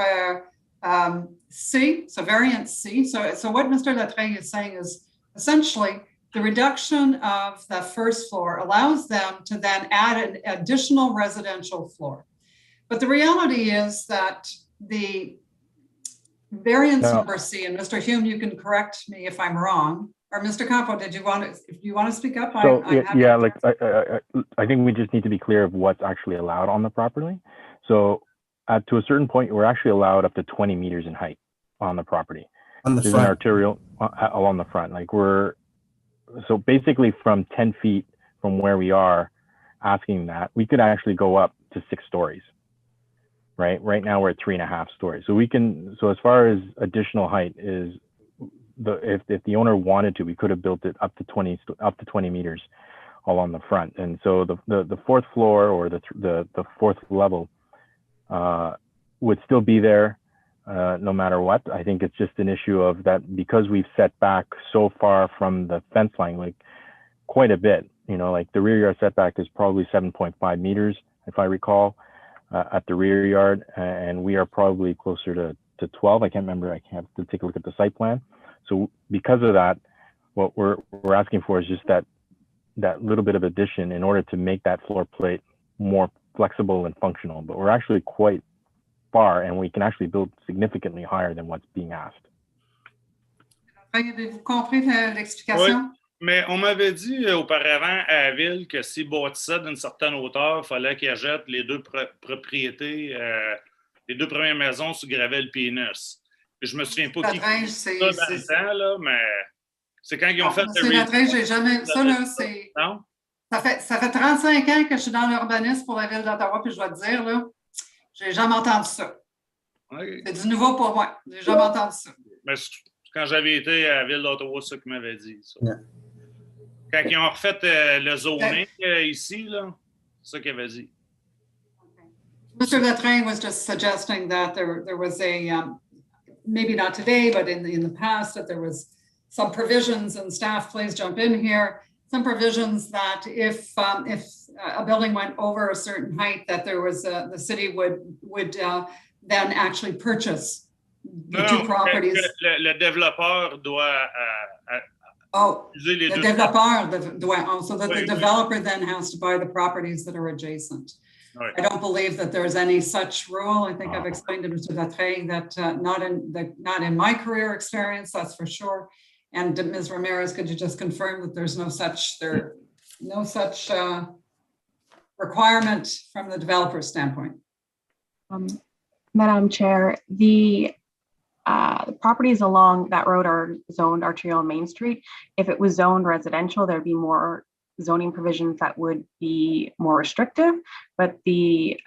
C, so variance C, so what Mr. Letrais is saying is essentially the reduction of the first floor allows them to then add an additional residential floor. But the reality is that the variance number C, and Mr. Hume, you can correct me if I'm wrong, or Mr. Campo, if you want to speak up? So I think we just need to be clear of what's actually allowed on the property. So to a certain point, we're actually allowed up to 20 meters in height on the property. On the There's front. an arterial along the front. So basically from 10 feet from where we are asking that, we could actually go up to 6 stories. Right now we're at 3.5 stories. So as far as additional height is, if the owner wanted to, we could have built it up to 20 meters along the front. And so the fourth floor or the fourth level would still be there no matter what. I think it's just an issue of that because we've set back so far from the fence line, like quite a bit, like the rear yard setback is probably 7.5 meters, if I recall, at the rear yard. And we are probably closer to 12. I can't remember. I have to take a look at the site plan. So because of that, what we're asking for is just that little bit of addition in order to make that floor plate more flexible and functional. But we're actually quite far, and we can actually build significantly higher than what's being asked. Avez-vous compris l'explication? Oui, mais on m'avait dit auparavant à la ville que s'ils bâtissaient d'une certaine hauteur, il fallait qu'ils achètent les deux propriétés, les deux premières maisons sur Gravel Pénus. Je me souviens pas qui ça dans le temps, là, mais c'est quand ils ont fait le Letrais, j'ai jamais... Ça, là, c'est... Non? Ça fait 35 ans que je suis dans l'urbanisme pour la ville d'Ottawa, puis je dois te dire, là, j'ai jamais entendu ça. Okay. C'est du nouveau pour moi. J'ai jamais entendu ça. Mais quand j'avais été à la ville d'Ottawa, c'est ça qu'ils m'avaient dit. Ça. Yeah. Quand ils ont refait le zoning ici, là, c'est ça qu'ils avaient dit. Mr. Letrais was just suggesting that there was a... maybe not today, but in the past, that there was some provisions, and staff, please jump in here, some provisions that if a building went over a certain height, that there was the city would then actually purchase the two properties. Le développeur doit Oh, utiliser les the deux. développeur, so that Oui, the oui. developer then has to buy the properties that are adjacent. Ouais. I don't believe that there's any such rule. I think I've explained to Mr. Latreille that not in my career experience, that's for sure. And Ms. Ramirez, could you just confirm that there's no such requirement from the developer standpoint? Madam Chair, the properties along that road are zoned arterial Main Street. If it was zoned residential, there'd be more zoning provisions that would be more restrictive, but the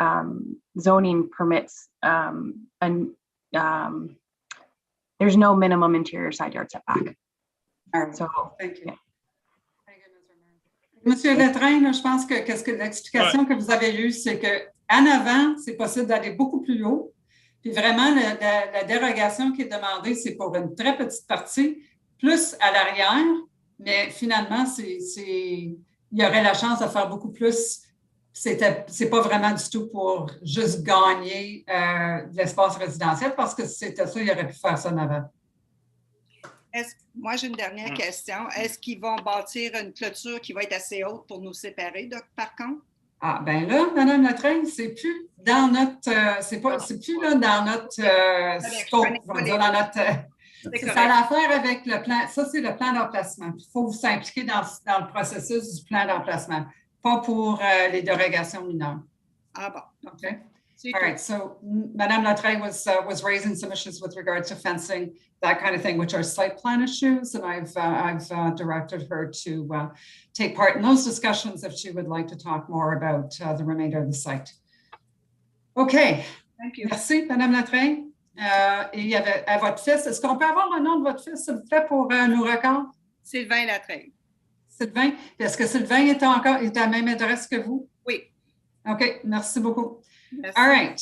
zoning permits there's no minimum interior side yard setback. All right. So, thank you. yeah. Monsieur Letrain, je pense que l'explication que vous avez eue, c'est qu'en avant, c'est possible d'aller beaucoup plus haut. Puis vraiment, la dérogation qui est demandée, c'est pour une très petite partie, plus à l'arrière, mais finalement, il y aurait la chance de faire beaucoup plus. C'est pas vraiment du tout pour juste gagner de l'espace résidentiel, parce que si c'était ça, il aurait pu faire ça en avant. Moi, j'ai une dernière question. Est-ce qu'ils vont bâtir une clôture qui va être assez haute pour nous séparer, par contre? Ah, ben là, Madame Latreille, c'est plus dans notre, c'est plus là dans notre scope, on va dire, dans notre, ça a l'affaire avec le plan, ça c'est le plan d'emplacement. Il faut vous impliquer dans le processus du plan d'emplacement, pas pour les dérogations mineures. Ah bon. OK. All right, so Madame Latreille was raising some issues with regard to fencing, that kind of thing, which are site plan issues, and I've directed her to take part in those discussions if she would like to talk more about the remainder of the site. Okay. Thank you. Merci, Madame Latreille. Et il y avait à votre fils. Est-ce qu'on peut avoir le nom de votre fils, s'il vous plaît, pour nos records? Sylvain Latreille. Sylvain. Est-ce que Sylvain est à la même adresse que vous? Oui. OK, merci beaucoup. Merci. All right.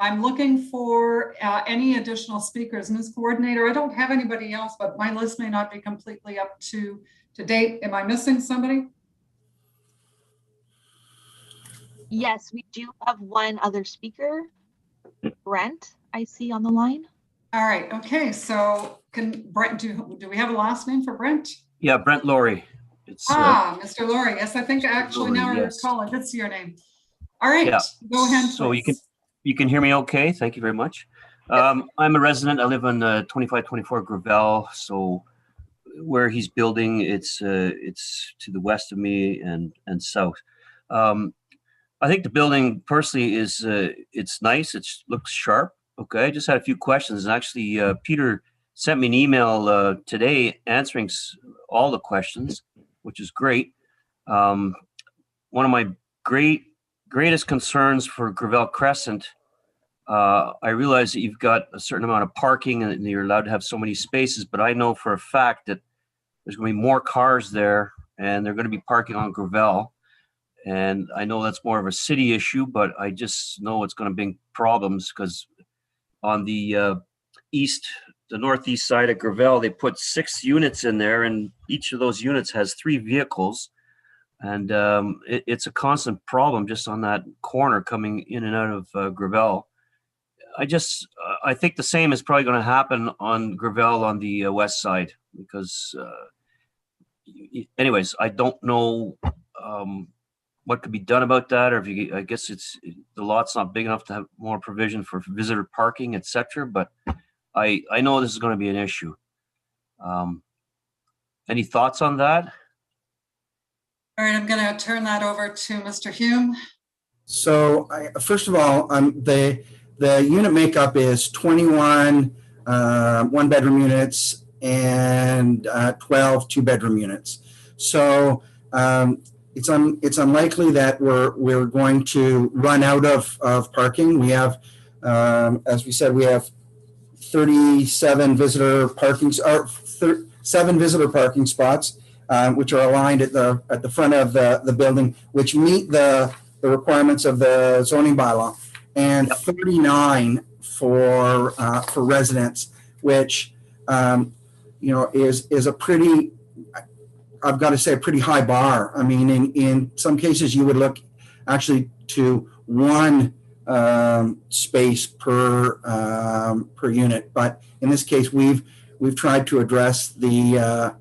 I'm looking for any additional speakers. Ms. Coordinator, I don't have anybody else, but my list may not be completely up to date. Am I missing somebody? Yes, we do have one other speaker, Brent, I see on the line. All right. Okay. So can Brent, do we have a last name for Brent? Yeah, Brent Laurie. It's Mr. Laurie. Yes, I think actually Laurie, now I yes. recall it. That's your name. All right. Yeah. Go ahead. So please. you can hear me okay. Thank you very much. I'm a resident. I live on 2524 Gravel. So where he's building, it's to the west of me and south. I think the building personally is it's nice. It looks sharp. Okay. I just had a few questions, and actually Peter sent me an email today answering all the questions, which is great. One of my greatest concerns for Gravel Crescent, I realize that you've got a certain amount of parking and you're allowed to have so many spaces, but I know for a fact that there's going to be more cars there and they're going to be parking on Gravel. And I know that's more of a city issue, but I just know it's going to bring problems because on the northeast side of Gravel, they put 6 units in there, and each of those units has 3 vehicles. And it's a constant problem just on that corner coming in and out of Gravel. I think the same is probably going to happen on Gravel on the west side because, anyways, I don't know what could be done about that, or if I guess the lot's not big enough to have more provision for visitor parking, etc. But I know this is going to be an issue. Any thoughts on that? All right, I'm going to turn that over to Mr. Hume. So first of all, the unit makeup is 21 one-bedroom units and 12 two-bedroom units. So it's unlikely that we're going to run out of parking. We have, as we said, we have 37 visitor parking, or 7 visitor parking spots, which are aligned at the front of the building, which meet the requirements of the zoning bylaw, and 39 for residents, which is a pretty, I've got to say, a pretty high bar. I mean, in some cases, you would look actually to 1 space per unit, but in this case, we've we've tried to address the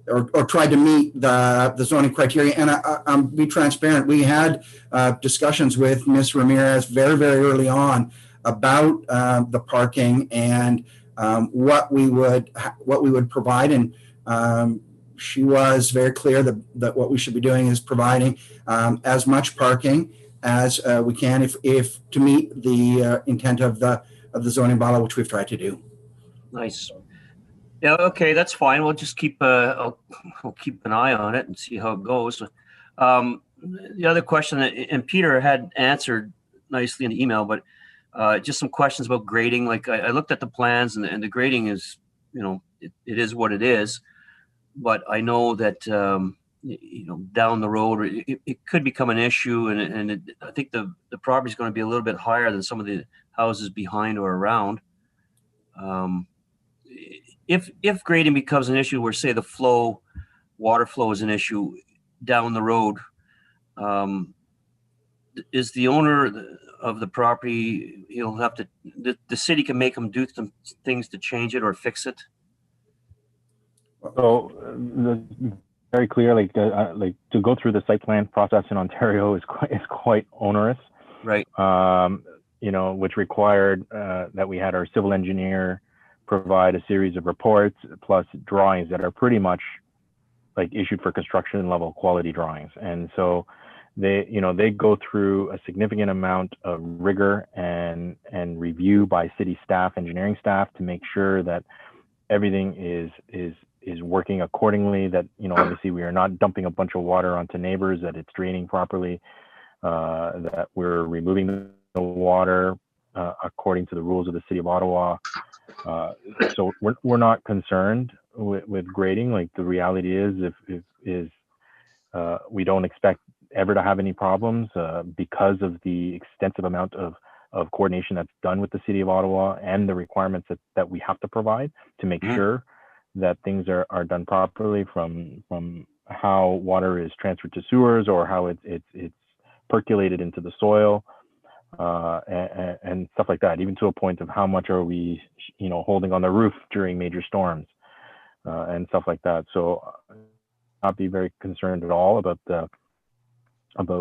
or tried to meet the zoning criteria. And I'm be transparent. We had discussions with Ms. Ramirez very, very early on about the parking and what we would provide. And she was very clear that what we should be doing is providing as much parking as we can, if to meet the intent of the zoning bylaw, which we've tried to do. Nice. Yeah, okay, that's fine. We'll just keep we'll keep an eye on it and see how it goes. The other question, and Peter had answered nicely in the email, but just some questions about grading. Like I looked at the plans, and the grading is, you know, it is what it is. But I know that you know, down the road it could become an issue, and I think the property is going to be a little bit higher than some of the houses behind or around. If grading becomes an issue, where say the water flow is an issue down the road, is the owner of the property, he'll have to, the city can make him do some things to change it or fix it? So very clear, like to go through the site plan process in Ontario is quite onerous, right? You know, which required that we had our civil engineer provide a series of reports plus drawings that are pretty much like issued for construction level quality drawings. And so they go through a significant amount of rigor and review by city staff, engineering staff, to make sure that everything is working accordingly, that, you know, obviously we are not dumping a bunch of water onto neighbors, that it's draining properly, that we're removing the water according to the rules of the city of Ottawa. So we're not concerned with grading. Like, the reality is we don't expect ever to have any problems because of the extensive amount of coordination that's done with the city of Ottawa and the requirements that we have to provide to make sure that things are done properly, from how water is transferred to sewers or how it's percolated into the soil, and stuff like that, even to a point of how much are we, you know, holding on the roof during major storms, and stuff like that. So not be very concerned at all about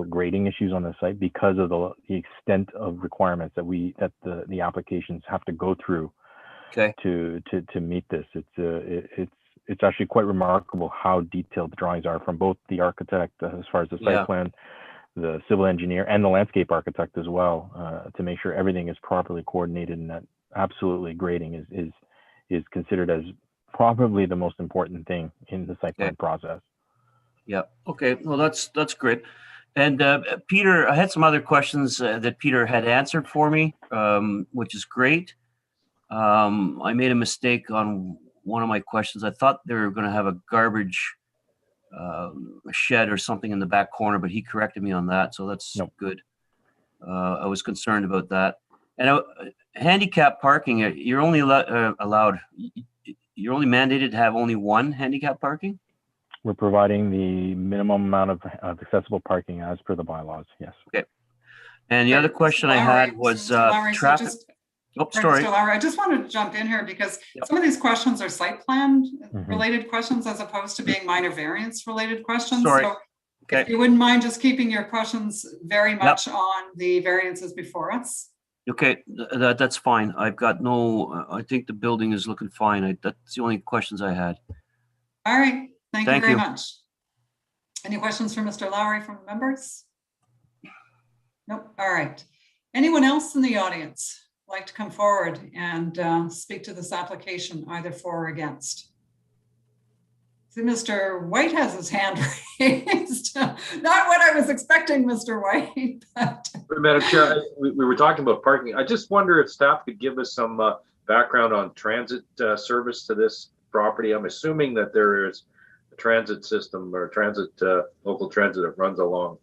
grading issues on the site because of the extent of requirements that the applications have to go through to meet this. It's actually quite remarkable how detailed the drawings are from both the architect as far as the site plan, the civil engineer, and the landscape architect as well, to make sure everything is properly coordinated, and that absolutely grading is considered as probably the most important thing in the site plan process. Yeah. Okay. Well, that's great. And Peter, I had some other questions that Peter had answered for me, which is great. I made a mistake on one of my questions. I thought they were going to have a garbage shed or something in the back corner, but he corrected me on that, so that's good. I was concerned about that. And handicap parking, you're only you're only mandated to have only one handicap parking? We're providing the minimum amount of accessible parking as per the bylaws, yes. Okay. And the other question I had was traffic. Sorry, Mr. Lowry, I just wanted to jump in here because some of these questions are site plan related questions as opposed to being minor variance related questions. Sorry. So if you wouldn't mind just keeping your questions very much on the variances before us. Okay, that's fine. I've got no, I think the building is looking fine. That's the only questions I had. All right, thank you very much. Any questions for Mr. Lowry from members? Nope, all right. Anyone else in the audience like to come forward and speak to this application, either for or against? See, Mr. White has his hand raised. Not what I was expecting, Mr. White. But... Madam Chair, we were talking about parking. I just wonder if staff could give us some background on transit service to this property. I'm assuming that there is a transit system or local transit that runs along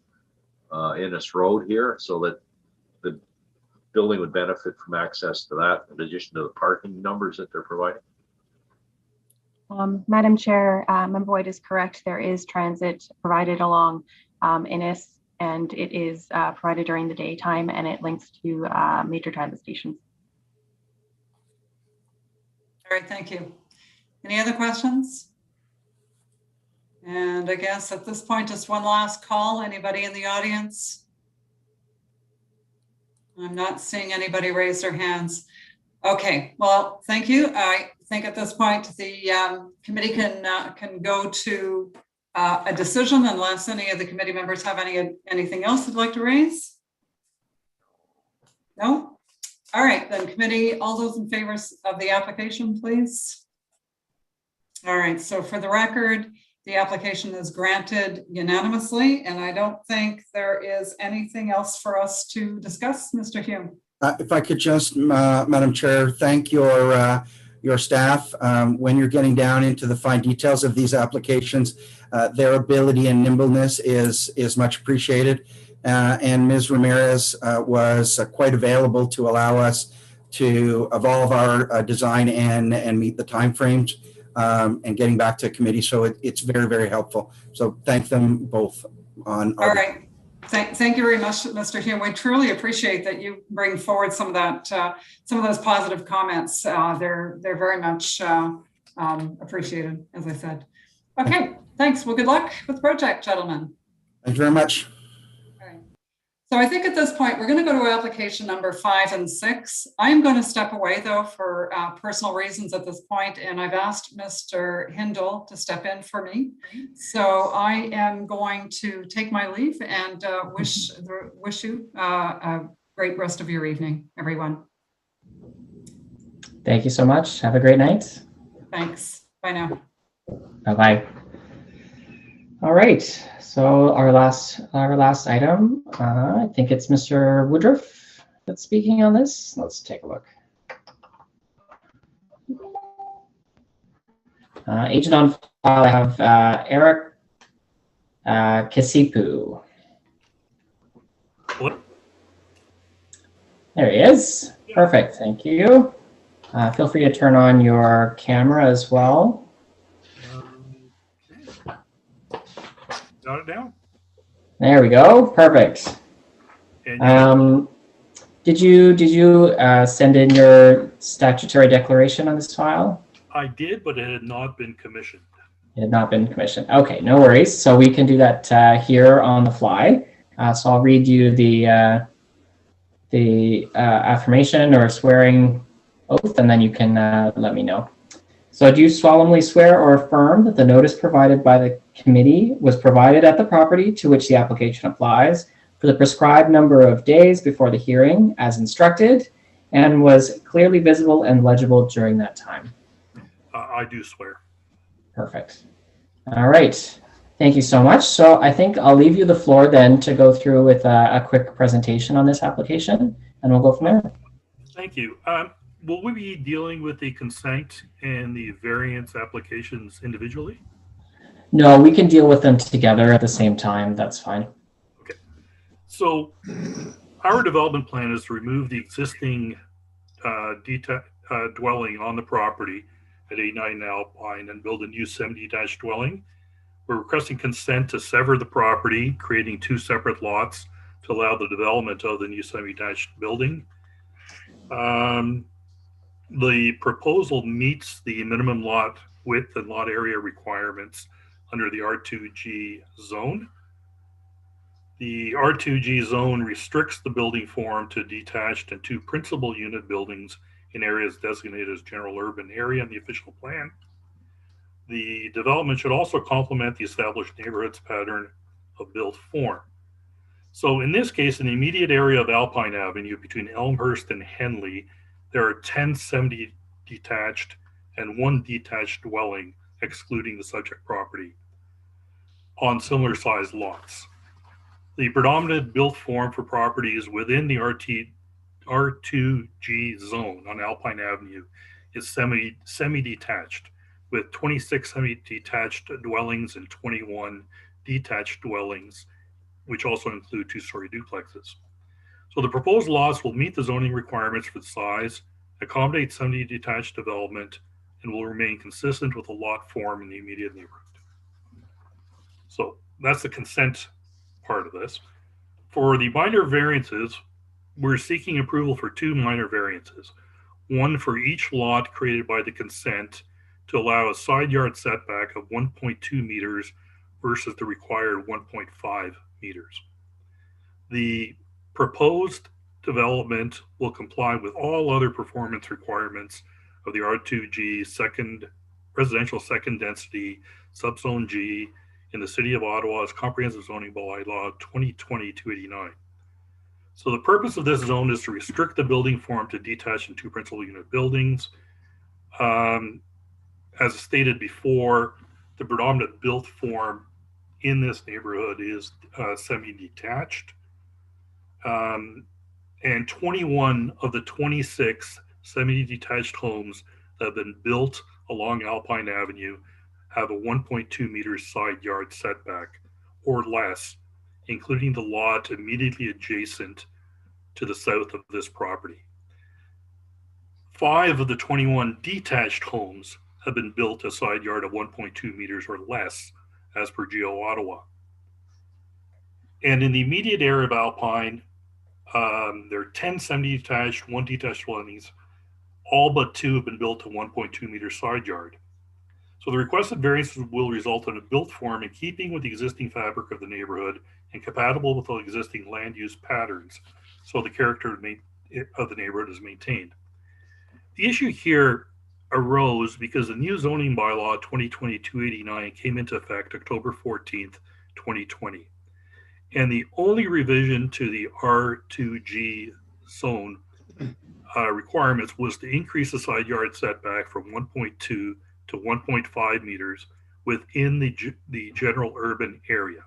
Innes Road here, so that the building would benefit from access to that in addition to the parking numbers that they're providing. Madam Chair, Member White is correct. There is transit provided along Innes, and it is provided during the daytime, and it links to major transit stations. All right, thank you. Any other questions? And I guess at this point, just one last call. Anybody in the audience? I'm not seeing anybody raise their hands. Okay, well, thank you. I think at this point, the committee can go to a decision unless any of the committee members have anything else they'd like to raise. No? All right, then committee, all those in favor of the application, please. All right, so for the record, the application is granted unanimously, and I don't think there is anything else for us to discuss, Mr. Hume. If I could just, Madam Chair, thank your staff. When you're getting down into the fine details of these applications, their ability and nimbleness is much appreciated. And Ms. Ramirez was quite available to allow us to evolve our design and meet the timeframes and getting back to committee. So it's very, very helpful. So thank them both on. All right. Thank you very much, Mr. Hume. We truly appreciate that you bring forward some of that, some of those positive comments. They're very much appreciated, as I said. Okay, thanks. Well, good luck with the project, gentlemen. Thank you very much. So I think at this point, we're going to go to application number 5 and 6. I'm going to step away, though, for personal reasons at this point, and I've asked Mr. Hindle to step in for me. So I am going to take my leave and wish you a great rest of your evening, everyone. Thank you so much. Have a great night. Thanks. Bye now. Bye-bye. All right, so our last item, I think it's Mr. Woodruff that's speaking on this. Let's take a look. Agent on file, I have Eric Kasipu. What? There he is. Perfect, thank you. Feel free to turn on your camera as well. Got it down. There we go. Perfect. Did you send in your statutory declaration on this file? I did, but it had not been commissioned. It had not been commissioned. Okay, no worries. So we can do that here on the fly. So I'll read you the affirmation or swearing oath, and then you can let me know. So do you solemnly swear or affirm that the notice provided by the committee was provided at the property to which the application applies for the prescribed number of days before the hearing as instructed and was clearly visible and legible during that time? I do swear. Perfect. All right. Thank you so much. So I think I'll leave you the floor then to go through with a quick presentation on this application, and we'll go from there. Thank you. Will we be dealing with the consent and the variance applications individually? No, we can deal with them together at the same time. That's fine. Okay. So our development plan is to remove the existing dwelling on the property at 89 Alpine and build a new semi-detached dwelling. We're requesting consent to sever the property, creating 2 separate lots to allow the development of the new semi-detached building. The proposal meets the minimum lot width and lot area requirements under the R2G zone. The R2G zone restricts the building form to detached and 2 principal unit buildings in areas designated as general urban area in the official plan. The development should also complement the established neighborhoods pattern of built form. So in this case, in the immediate area of Alpine Avenue between Elmhurst and Henley, there are 10 semi-detached and 1 detached dwelling, excluding the subject property, on similar sized lots. The predominant built form for properties within the R2G zone on Alpine Avenue is semi-detached, with 26 semi-detached dwellings and 21 detached dwellings, which also include 2-story duplexes. So the proposed lots will meet the zoning requirements for the size, accommodate semi-detached development, and will remain consistent with the lot form in the immediate neighborhood. So that's the consent part of this. For the minor variances, we're seeking approval for 2 minor variances, one for each lot created by the consent to allow a side yard setback of 1.2 meters versus the required 1.5 meters. The proposed development will comply with all other performance requirements of the R2G residential second density subzone G in the City of Ottawa's Comprehensive Zoning Bylaw 2020-289. So the purpose of this zone is to restrict the building form to detached and two principal unit buildings. As stated before, the predominant built form in this neighborhood is semi-detached. And 21 of the 26 semi-detached homes that have been built along Alpine Avenue have a 1.2 meters side yard setback or less, including the lot immediately adjacent to the south of this property. 5 of the 21 detached homes have been built a side yard of 1.2 meters or less, as per Geo Ottawa. And in the immediate area of Alpine, there are 10 semi-detached, 1 detached dwellings. All but 2 have been built to 1.2 meter side yard. So the requested variances will result in a built form in keeping with the existing fabric of the neighborhood and compatible with the existing land use patterns, so the character of the neighborhood is maintained. The issue here arose because the new zoning bylaw 2020-289 came into effect October 14th, 2020. And the only revision to the R2G zone requirements was to increase the side yard setback from 1.2 to 1.5 meters within the general urban area,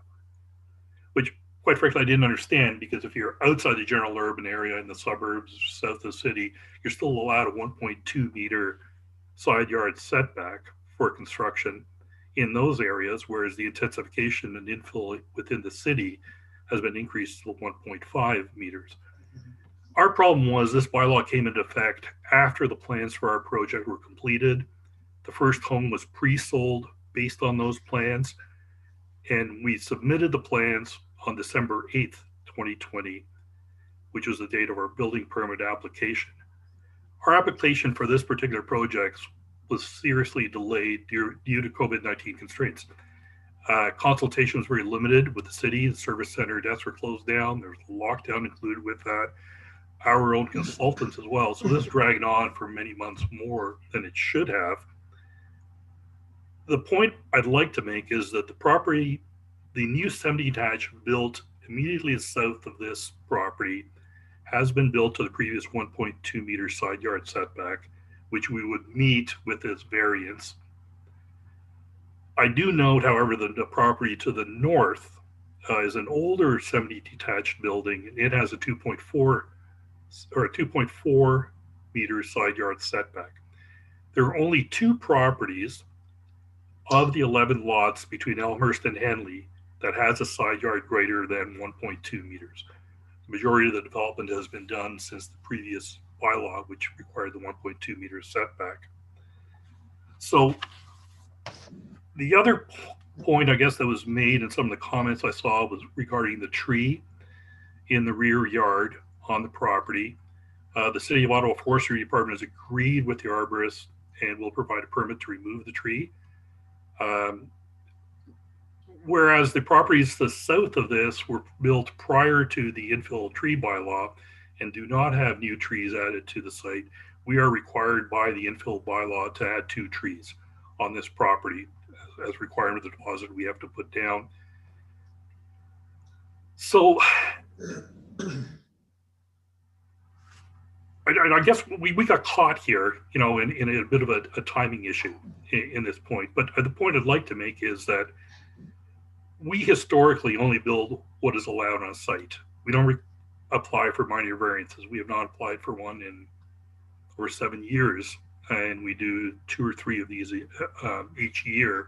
which quite frankly I didn't understand, because if you're outside the general urban area in the suburbs south of the city, you're still allowed a 1.2 meter side yard setback for construction in those areas, whereas the intensification and infill within the city has been increased to 1.5 meters. Our problem was this bylaw came into effect after the plans for our project were completed. The first home was pre-sold based on those plans, and we submitted the plans on December 8th, 2020, which was the date of our building permit application. Our application for this particular project was seriously delayed due to COVID-19 constraints. Consultation was very limited with the city. The service center desks were closed down. There was a lockdown included with that. Our own consultants as well. So this dragged on for many months more than it should have. The point I'd like to make is that the property, the new semi-detached built immediately south of this property, has been built to the previous 1.2 meter side yard setback, which we would meet with this variance. I do note, however, that the property to the north is an older semi-detached building. It has a 2.4 meter side yard setback. There are only 2 properties of the 11 lots between Elmhurst and Henley that has a side yard greater than 1.2 meters. The majority of the development has been done since the previous bylaw, which required the 1.2 meter setback. So the other point, I guess, that was made in some of the comments I saw was regarding the tree in the rear yard on the property. The City of Ottawa Forestry Department has agreed with the arborist and will provide a permit to remove the tree. Whereas the properties to the south of this were built prior to the infill tree bylaw and do not have new trees added to the site, we are required by the infill bylaw to add 2 trees on this property as requirement of the deposit we have to put down. So I guess we got caught here, you know, in a bit of a timing issue in this point. But the point I'd like to make is that we historically only build what is allowed on a site. We don't apply for minor variances. We have not applied for one in over 7 years, and we do 2 or 3 of these each year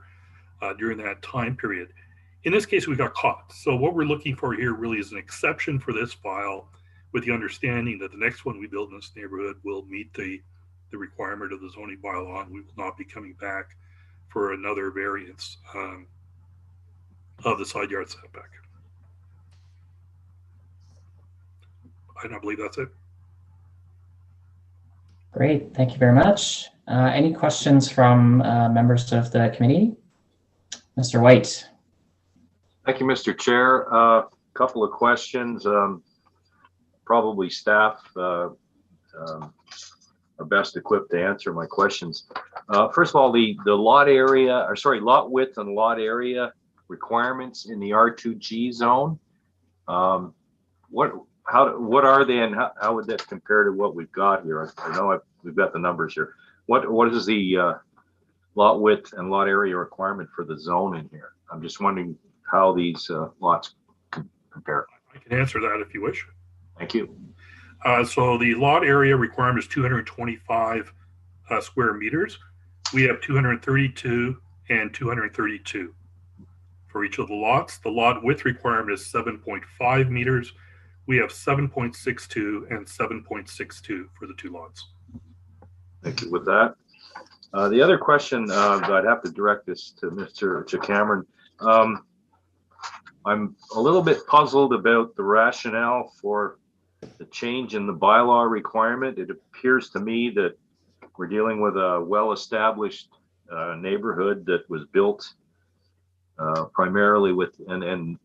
during that time period. In this case, we got caught. So what we're looking for here really is an exception for this file, with the understanding that the next one we build in this neighborhood will meet the requirement of the zoning bylaw, and we will not be coming back for another variance of the side yard setback. I believe that's it. Great, thank you very much. Any questions from members of the committee? Mr. White. Thank you, Mr. Chair. Couple of questions. Probably staff are best equipped to answer my questions. First of all, the lot area, or sorry, lot width and lot area requirements in the R2G zone. What are they, and how would that compare to what we've got here? I know we've got the numbers here. What is the lot width and lot area requirement for the zone in here? I'm just wondering how these lots compare. I can answer that if you wish. Thank you. So the lot area requirement is 225 square meters. We have 232 and 232 for each of the lots. The lot width requirement is 7.5 meters. We have 7.62 and 7.62 for the two lots. Thank you with that. The other question, I'd have to direct this to Mr. Cameron. I'm a little bit puzzled about the rationale for the change in the bylaw requirement. It appears to me that we're dealing with a well-established neighborhood that was built primarily with, and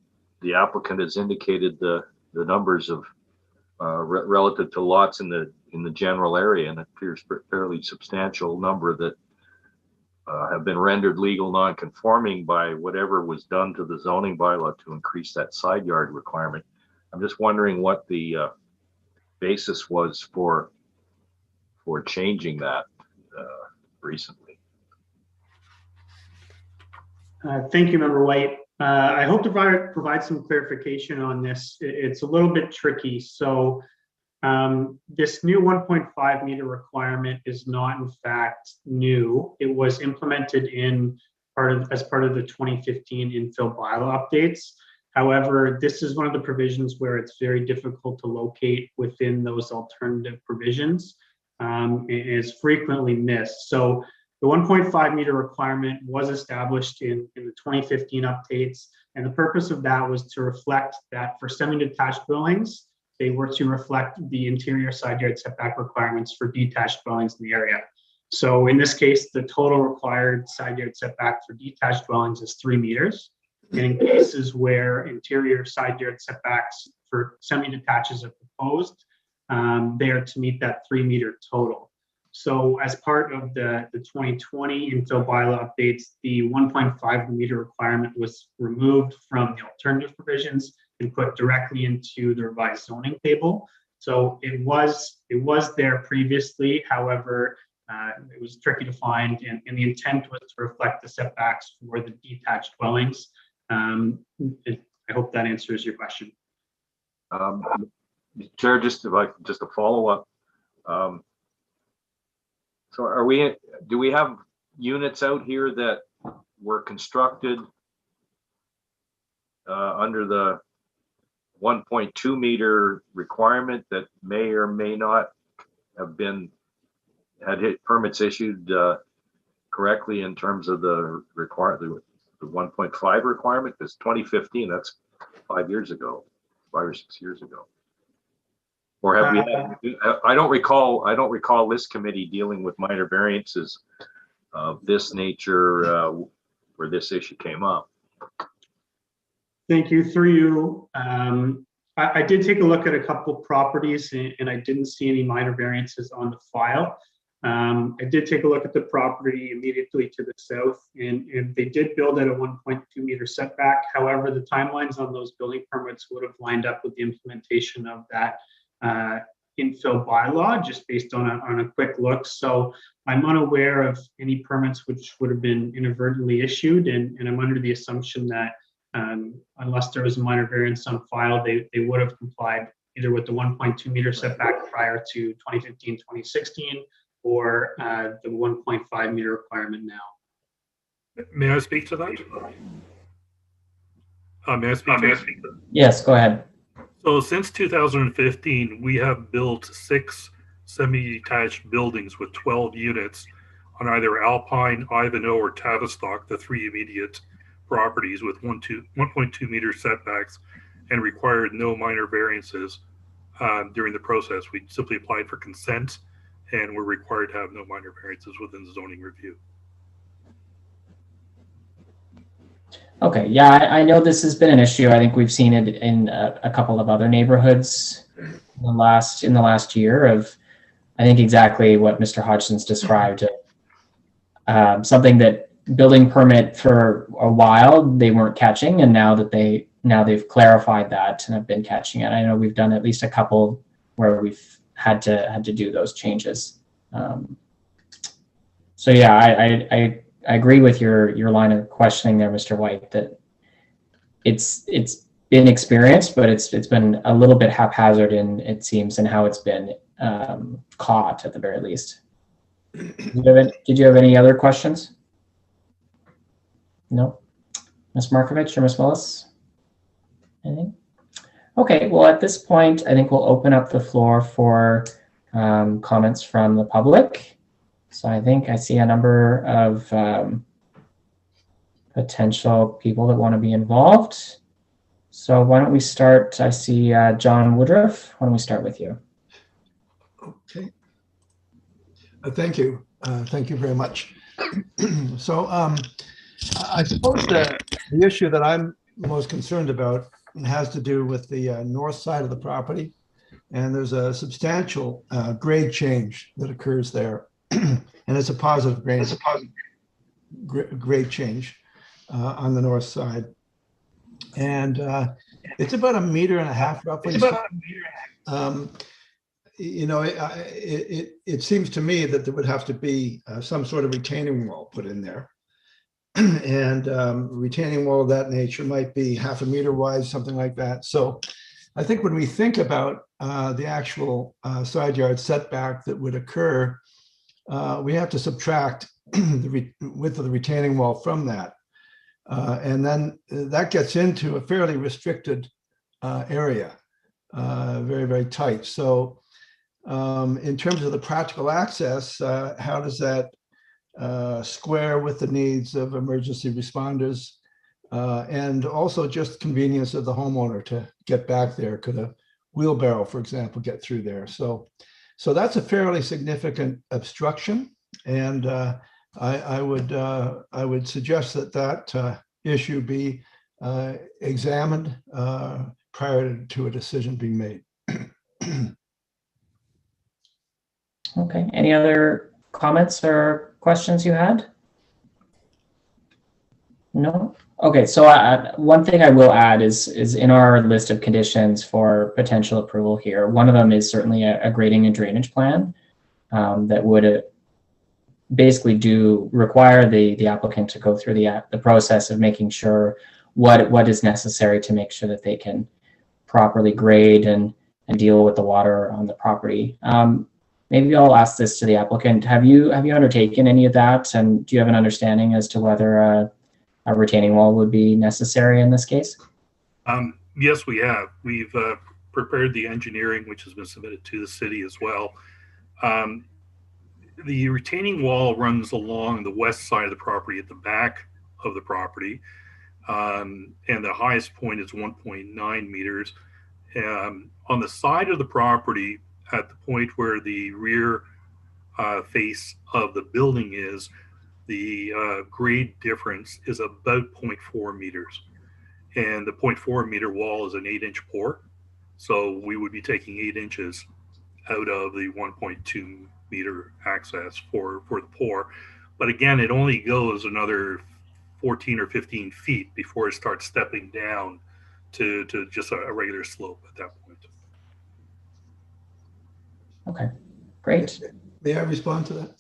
the applicant has indicated the numbers of relative to lots in the general area, and it appears fairly substantial number that have been rendered legal non-conforming by whatever was done to the zoning bylaw to increase that side yard requirement. I'm just wondering what the basis was for changing that recently. Thank you, Member White. I hope to provide some clarification on this. It's a little bit tricky. So this new 1.5 meter requirement is not in fact new. It was implemented as part of the 2015 infill bylaw updates. However, this is one of the provisions where it's very difficult to locate within those alternative provisions. It is frequently missed. So the 1.5 meter requirement was established in the 2015 updates, and the purpose of that was to reflect that for semi-detached dwellings, they were to reflect the interior side yard setback requirements for detached dwellings in the area. So in this case, the total required side yard setback for detached dwellings is 3 meters. And in cases where interior side yard setbacks for semi-detaches are proposed, they are to meet that 3 meter total. So as part of the 2020 infill bylaw updates, the 1.5 meter requirement was removed from the alternative provisions and put directly into the revised zoning table. So it was there previously. However, it was tricky to find, and the intent was to reflect the setbacks for the detached dwellings. I hope that answers your question. Chair, just a follow up. So do we have units out here that were constructed under the 1.2 meter requirement that may or may not have had permits issued correctly in terms of the 1.5 requirement? Because 2015, that's 5 years ago, 5 or 6 years ago. Or have we had, I don't recall this committee dealing with minor variances of this nature where this issue came up. Thank you. Through you, I did take a look at a couple of properties and I didn't see any minor variances on the file. I did take a look at the property immediately to the south, and they did build at a 1.2 meter setback. However, the timelines on those building permits would have lined up with the implementation of that infill bylaw, just based on a quick look. So I'm unaware of any permits which would have been inadvertently issued, and I'm under the assumption that unless there was a minor variance on file, they would have complied either with the 1.2 meter setback prior to 2015, 2016, or the 1.5 meter requirement now. May I speak to that? May I speak to that? Yes, go ahead. So since 2015, we have built 6 semi-detached buildings with 12 units on either Alpine, Ivanhoe, or Tavistock, the 3 immediate properties with 1.2 meter setbacks, and required no minor variances during the process. We simply applied for consent and we're required to have no minor variances within the zoning review. Okay, yeah, I know this has been an issue. I think we've seen it in a couple of other neighborhoods in the last year of, I think exactly what Mr. Hodgson's described. Something that building permit for a while they weren't catching, and now they've clarified that and have been catching it. I know we've done at least a couple where we've had to do those changes. So yeah, I agree with your line of questioning there, Mr. White, that it's been experienced, but it's been a little bit haphazard in, it seems, in how it's been caught at the very least. Did you have any other questions? No? Ms. Markovich or Ms. Willis? Anything? Okay, well, at this point, I think we'll open up the floor for comments from the public. So I think I see a number of potential people that want to be involved. So why don't we start? I see John Woodruff. Why don't we start with you? Okay. Thank you. Thank you very much. So I suppose the issue that I'm most concerned about has to do with the north side of the property. And there's a substantial grade change that occurs there. And it's a positive grade, grade change on the north side. And it's about 1.5 meters roughly. You know, it seems to me that there would have to be some sort of retaining wall put in there. And retaining wall of that nature might be 0.5 meter wide, something like that. So I think when we think about the actual side yard setback that would occur, we have to subtract the width of the retaining wall from that. And then that gets into a fairly restricted area, very, very tight. So in terms of the practical access, how does that square with the needs of emergency responders and also just convenience of the homeowner to get back there? Could a wheelbarrow, for example, get through there? So that's a fairly significant obstruction, and I would suggest that issue be examined prior to a decision being made. Okay. Any other comments or questions you had? No. Okay. So one thing I will add is in our list of conditions for potential approval here, one of them is certainly a grading and drainage plan that would basically require the applicant to go through the process of making sure what is necessary to make sure that they can properly grade and deal with the water on the property. Maybe I'll ask this to the applicant. Have you undertaken any of that, and do you have an understanding as to whether a retaining wall would be necessary in this case? Yes, we have. We've prepared the engineering, which has been submitted to the city as well. The retaining wall runs along the west side of the property at the back of the property, and the highest point is 1.9 meters. On the side of the property, at the point where the rear face of the building is, the grade difference is about 0.4 meters. And the 0.4 meter wall is an 8-inch pour. So we would be taking 8 inches out of the 1.2 meter access for the pour. But again, it only goes another 14 or 15 feet before it starts stepping down to just a regular slope at that point. Okay, great. May I respond to that?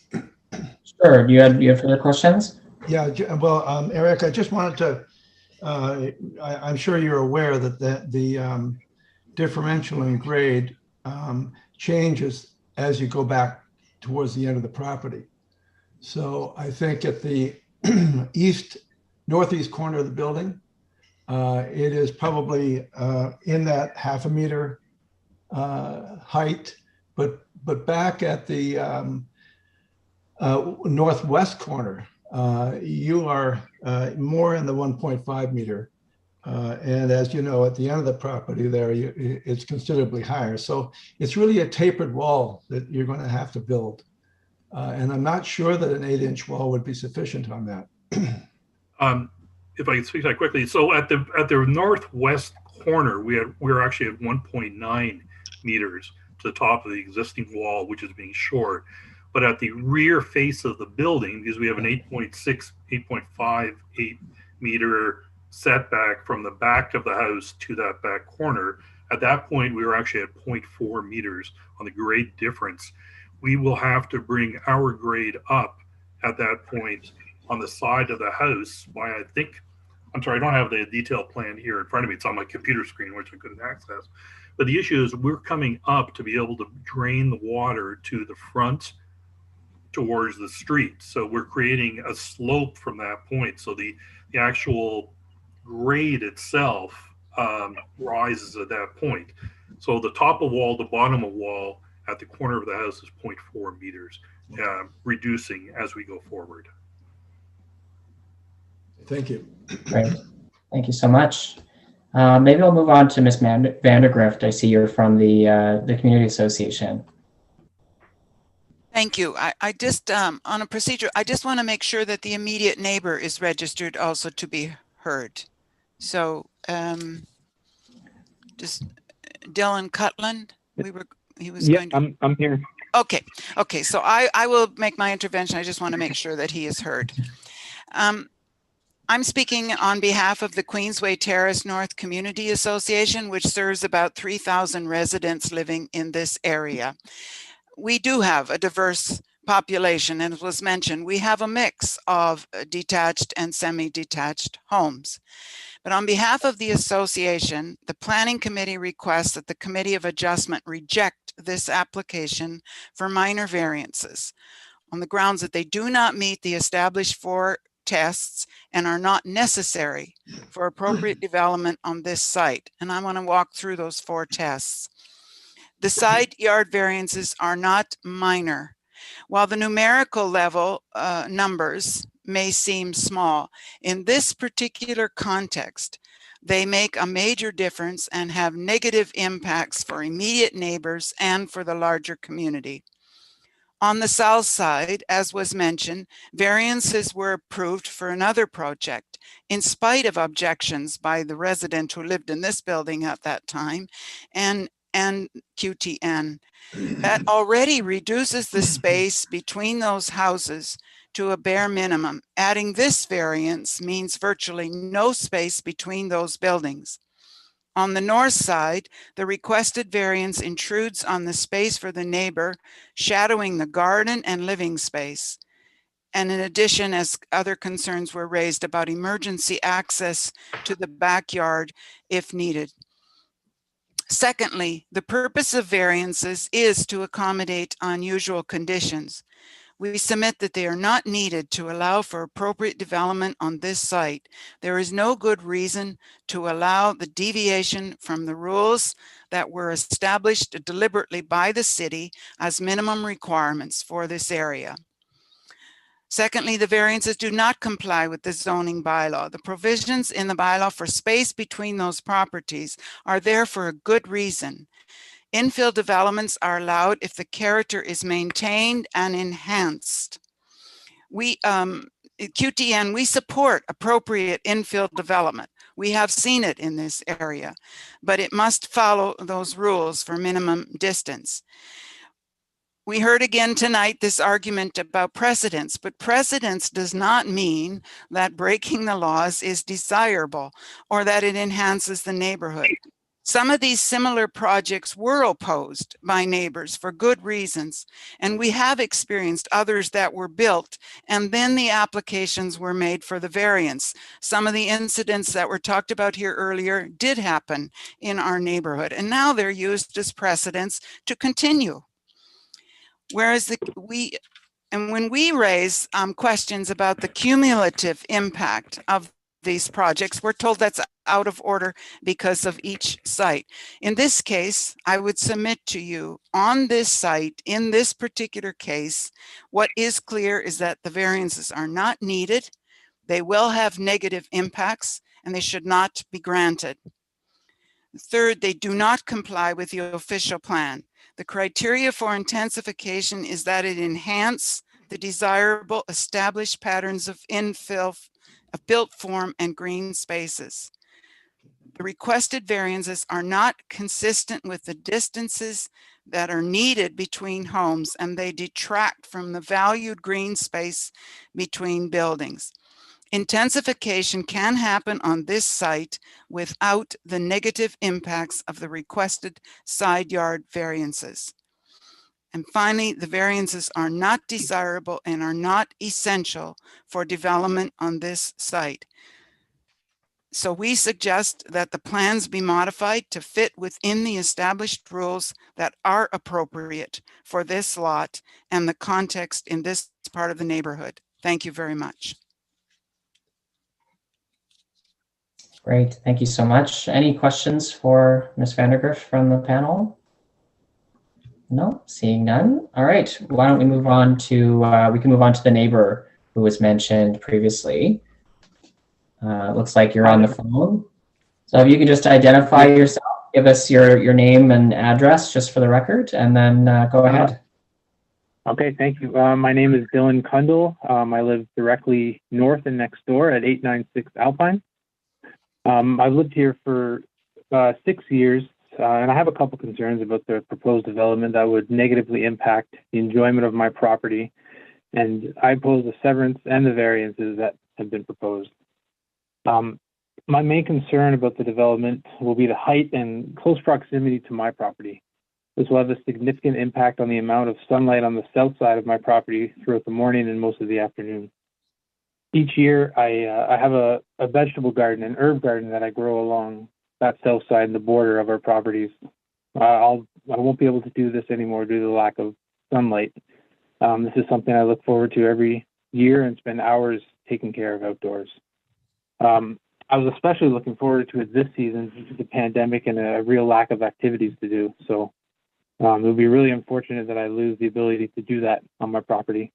Sure. Do you have further questions? Yeah, well, Eric, I just wanted to, I'm sure you're aware that the differential in grade changes as you go back towards the end of the property. So I think at the northeast corner of the building, it is probably in that 0.5 meter height, but back at the northwest corner, you are more in the 1.5 meter And as you know, at the end of the property there, it's considerably higher. So it's really a tapered wall that you're going to have to build. And I'm not sure that an 8-inch wall would be sufficient on that. If I can speak to that quickly, so at the northwest corner, we're actually at 1.9 meters to the top of the existing wall, which is being shored. But at the rear face of the building, because we have an 8.58 meter setback from the back of the house to that back corner, at that point we were actually at 0.4 meters on the grade difference. We will have to bring our grade up at that point on the side of the house by, I think, I'm sorry, I don't have the detailed plan here in front of me. It's on my computer screen, which I couldn't access. But the issue is we're coming up to be able to drain the water to the front towards the street. So we're creating a slope from that point. So the actual grade itself rises at that point. So the top of wall, the bottom of wall at the corner of the house is 0.4 meters, reducing as we go forward. Thank you. Great. Thank you so much. Maybe we'll move on to Ms. Vandergrift. I see you're from the Community Association. Thank you. I just, on a procedure, I just want to make sure that the immediate neighbor is registered also to be heard. So just Dylan Cutland, he was going to. I'm here. Okay. Okay. So I will make my intervention. I just want to make sure that he is heard. I'm speaking on behalf of the Queensway Terrace North Community Association, which serves about 3,000 residents living in this area. We do have a diverse population, and as was mentioned, we have a mix of detached and semi-detached homes. But on behalf of the association, the Planning Committee requests that the Committee of Adjustment reject this application for minor variances on the grounds that they do not meet the established 4 tests and are not necessary for appropriate development on this site. And I want to walk through those 4 tests. The side yard variances are not minor. While the numerical level numbers may seem small, in this particular context, they make a major difference and have negative impacts for immediate neighbors and for the larger community. On the south side, as was mentioned, variances were approved for another project in spite of objections by the resident who lived in this building at that time and QTN. That already reduces the space between those houses to a bare minimum. Adding this variance means virtually no space between those buildings. On the north side, the requested variance intrudes on the space for the neighbor, shadowing the garden and living space. And in addition, as other concerns were raised about emergency access to the backyard if needed. Secondly, the purpose of variances is to accommodate unusual conditions. We submit that they are not needed to allow for appropriate development on this site. There is no good reason to allow the deviation from the rules that were established deliberately by the city as minimum requirements for this area. Secondly, the variances do not comply with the zoning bylaw. The provisions in the bylaw for space between those properties are there for a good reason. Infill developments are allowed if the character is maintained and enhanced. We, QTN, we support appropriate infill development. We have seen it in this area, but it must follow those rules for minimum distance. We heard again tonight this argument about precedence, but precedence does not mean that breaking the laws is desirable or that it enhances the neighborhood. Some of these similar projects were opposed by neighbors for good reasons, and we have experienced others that were built and then the applications were made for the variance. Some of the incidents that were talked about here earlier did happen in our neighborhood, and now they're used as precedents to continue. Whereas when we raise questions about the cumulative impact of these projects, we're told that's out of order because of each site. In this case, I would submit to you on this site, in this particular case, what is clear is that the variances are not needed. They will have negative impacts, and they should not be granted. Third, they do not comply with the official plan. The criteria for intensification is that it enhance the desirable established patterns of infill, of built form and green spaces. The requested variances are not consistent with the distances that are needed between homes, and they detract from the valued green space between buildings. Intensification can happen on this site without the negative impacts of the requested side yard variances. And finally, the variances are not desirable and are not essential for development on this site. So we suggest that the plans be modified to fit within the established rules that are appropriate for this lot and the context in this part of the neighborhood. Thank you very much. Great, thank you so much. Any questions for Ms. Vandergrift from the panel? No, seeing none. All right, why don't we move on to, we can move on to the neighbor who was mentioned previously. Looks like you're on the phone. So if you can just identify yourself, give us your name and address just for the record, and then go ahead. Okay, thank you. My name is Dylan Kundle. I live directly north and next door at 896 Alpine. I've lived here for 6 years, and I have a couple concerns about the proposed development that would negatively impact the enjoyment of my property. And I oppose the severance and the variances that have been proposed. My main concern about the development will be the height and close proximity to my property. This will have a significant impact on the amount of sunlight on the south side of my property throughout the morning and most of the afternoon. Each year, I have a vegetable garden, an herb garden that I grow along that south side and the border of our properties. I won't be able to do this anymore due to the lack of sunlight. This is something I look forward to every year and spend hours taking care of outdoors. I was especially looking forward to it this season due to the pandemic and a real lack of activities to do. So it would be really unfortunate that I lose the ability to do that on my property.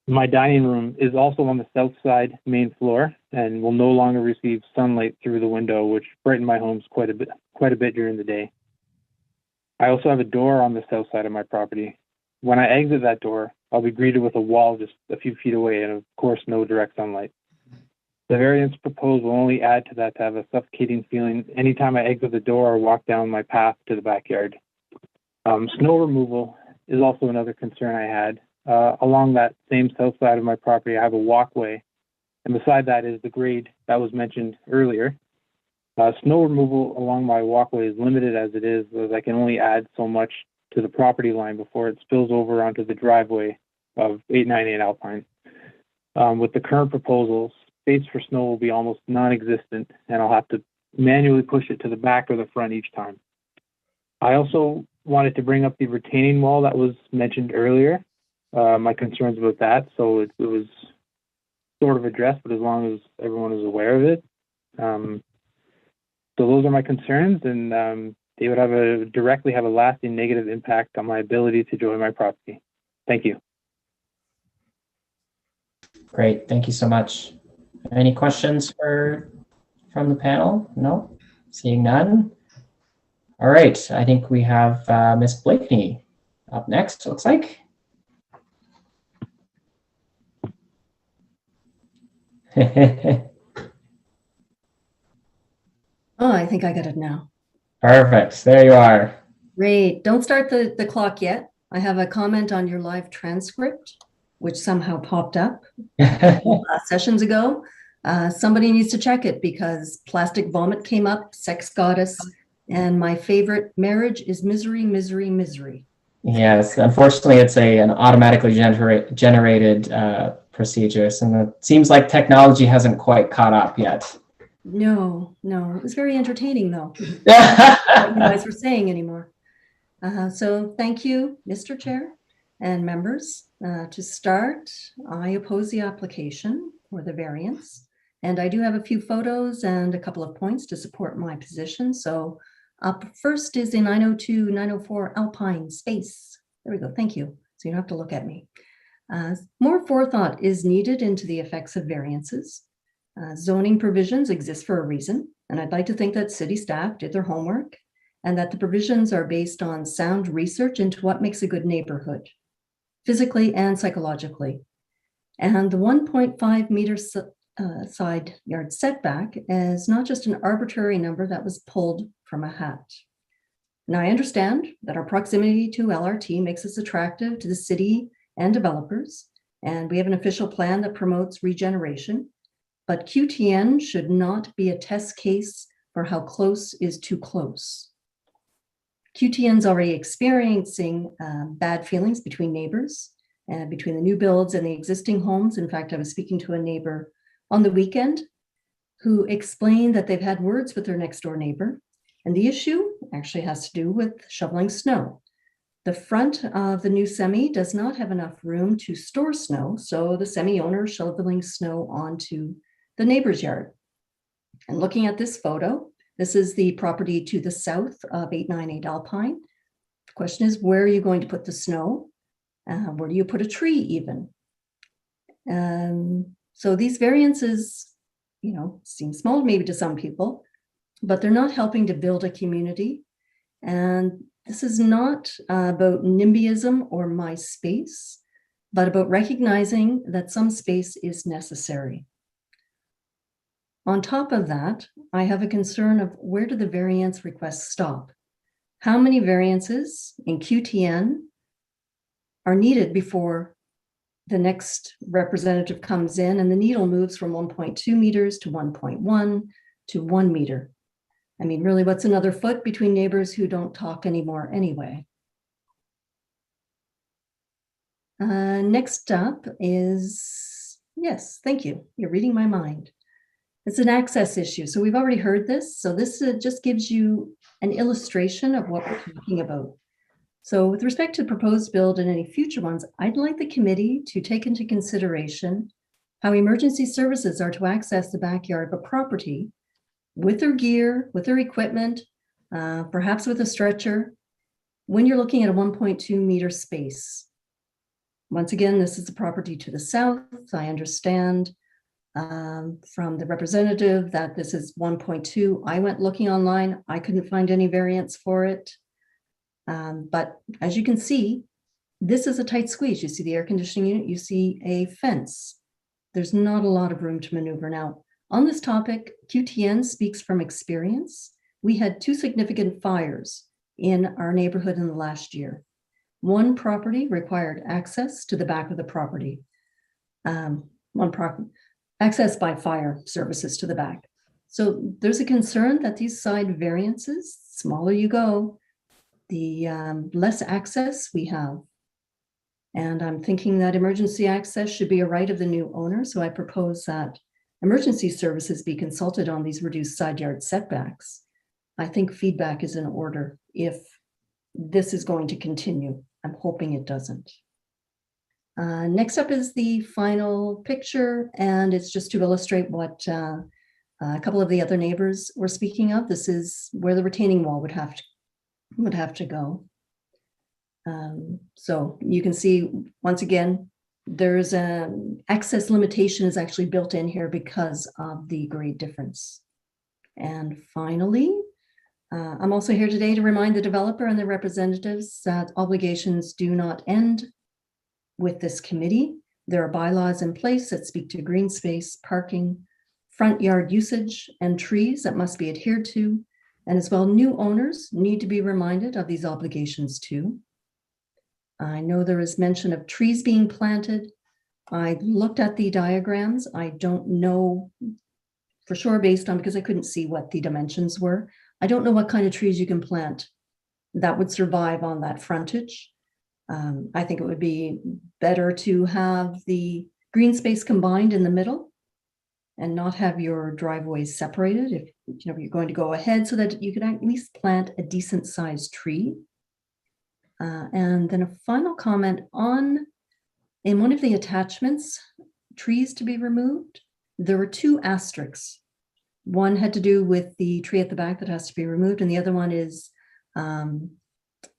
My dining room is also on the south side main floor and will no longer receive sunlight through the window, which brightened my homes quite a bit during the day. I also have a door on the south side of my property. When I exit that door, I'll be greeted with a wall just a few feet away and of course no direct sunlight. The variance proposed will only add to that to have a suffocating feeling anytime I exit the door or walk down my path to the backyard. Snow removal is also another concern I had. Along that same south side of my property, I have a walkway, and beside that is the grade that was mentioned earlier. Snow removal along my walkway is limited as it is, as I can only add so much to the property line before it spills over onto the driveway of 898 Alpine. With the current proposals, space for snow will be almost non-existent, and I'll have to manually push it to the back or the front each time. I also wanted to bring up the retaining wall that was mentioned earlier. My concerns about that, so it was sort of addressed, but as long as everyone is aware of it. So those are my concerns, and they would directly have a lasting negative impact on my ability to enjoy my property. Thank you. Great, thank you so much. Any questions from the panel? No, seeing none. All right, I think we have Ms. Blakeney up next, it looks like. Oh, I think I got it now. Perfect, there you are. Great, don't start the clock yet. I have a comment on your live transcript, which somehow popped up sessions ago. Somebody needs to check it because plastic vomit came up, sex goddess, and my favorite marriage is misery, misery, misery. Yes, unfortunately, it's an automatically generated procedure, and it seems like technology hasn't quite caught up yet. No, it was very entertaining though. What you guys were saying anymore. So thank you, Mr. Chair and members. To start, I oppose the application for the variance, and I do have a few photos and a couple of points to support my position. So up first is the 902, 904 Alpine space. There we go, thank you. So you don't have to look at me. More forethought is needed into the effects of variances. Zoning provisions exist for a reason, and I'd like to think that city staff did their homework and that the provisions are based on sound research into what makes a good neighborhood, physically and psychologically. And the 1.5 meter side yard setback is not just an arbitrary number that was pulled from a hat. Now, I understand that our proximity to LRT makes us attractive to the city and developers, and we have an official plan that promotes regeneration, but QTN should not be a test case for how close is too close. QTN's already experiencing bad feelings between neighbors and between the new builds and the existing homes. In fact, I was speaking to a neighbor on the weekend who explained that they've had words with their next door neighbor. And the issue actually has to do with shoveling snow. The front of the new semi does not have enough room to store snow, so the semi owner is shoveling snow onto the neighbor's yard. And looking at this photo, this is the property to the south of 898 Alpine. The question is, where are you going to put the snow? Where do you put a tree even? So these variances, seem small maybe to some people, but they're not helping to build a community. And this is not about NIMBYism or my space, but about recognizing that some space is necessary. On top of that, I have a concern of where do the variance requests stop? How many variances in QTN are needed before the next representative comes in and the needle moves from 1.2 meters to 1.1 to 1 meter? I mean, really, what's another foot between neighbors who don't talk anymore anyway? Next up is, yes, thank you. You're reading my mind. It's an access issue. So we've already heard this. So this just gives you an illustration of what we're talking about. So with respect to proposed build and any future ones, I'd like the committee to take into consideration how emergency services are to access the backyard of a property with their gear, with their equipment, perhaps with a stretcher, when you're looking at a 1.2 meter space. Once again, this is the property to the south. I understand from the representative that this is 1.2. I went looking online. I couldn't find any variance for it. But as you can see, this is a tight squeeze. You see the air conditioning unit, you see a fence. There's not a lot of room to maneuver. Now, on this topic, QTN speaks from experience. We had 2 significant fires in our neighborhood in the last year. One property required access to the back of the property. Access by fire services to the back. So there's a concern that these side variances, smaller you go, the less access we have. And I'm thinking that emergency access should be a right of the new owner. So I propose that emergency services be consulted on these reduced side yard setbacks. I think feedback is in order if this is going to continue. I'm hoping it doesn't. Next up is the final picture, and it's just to illustrate what a couple of the other neighbors were speaking of. This is where the retaining wall would have to go. So you can see, once again, there's an access limitation is actually built in here because of the grade difference. And finally, I'm also here today to remind the developer and the representatives that obligations do not end with this committee. There are bylaws in place that speak to green space, parking, front yard usage, and trees that must be adhered to. And as well, new owners need to be reminded of these obligations too. I know there is mention of trees being planted. I looked at the diagrams. I don't know for sure based on, because I couldn't see what the dimensions were. I don't know what kind of trees you can plant that would survive on that frontage. I think it would be better to have the green space combined in the middle and not have your driveways separated if you're going to go ahead, so that you can at least plant a decent sized tree. And then a final comment on, in one of the attachments, trees to be removed, there were 2 asterisks. One had to do with the tree at the back that has to be removed, and the other one is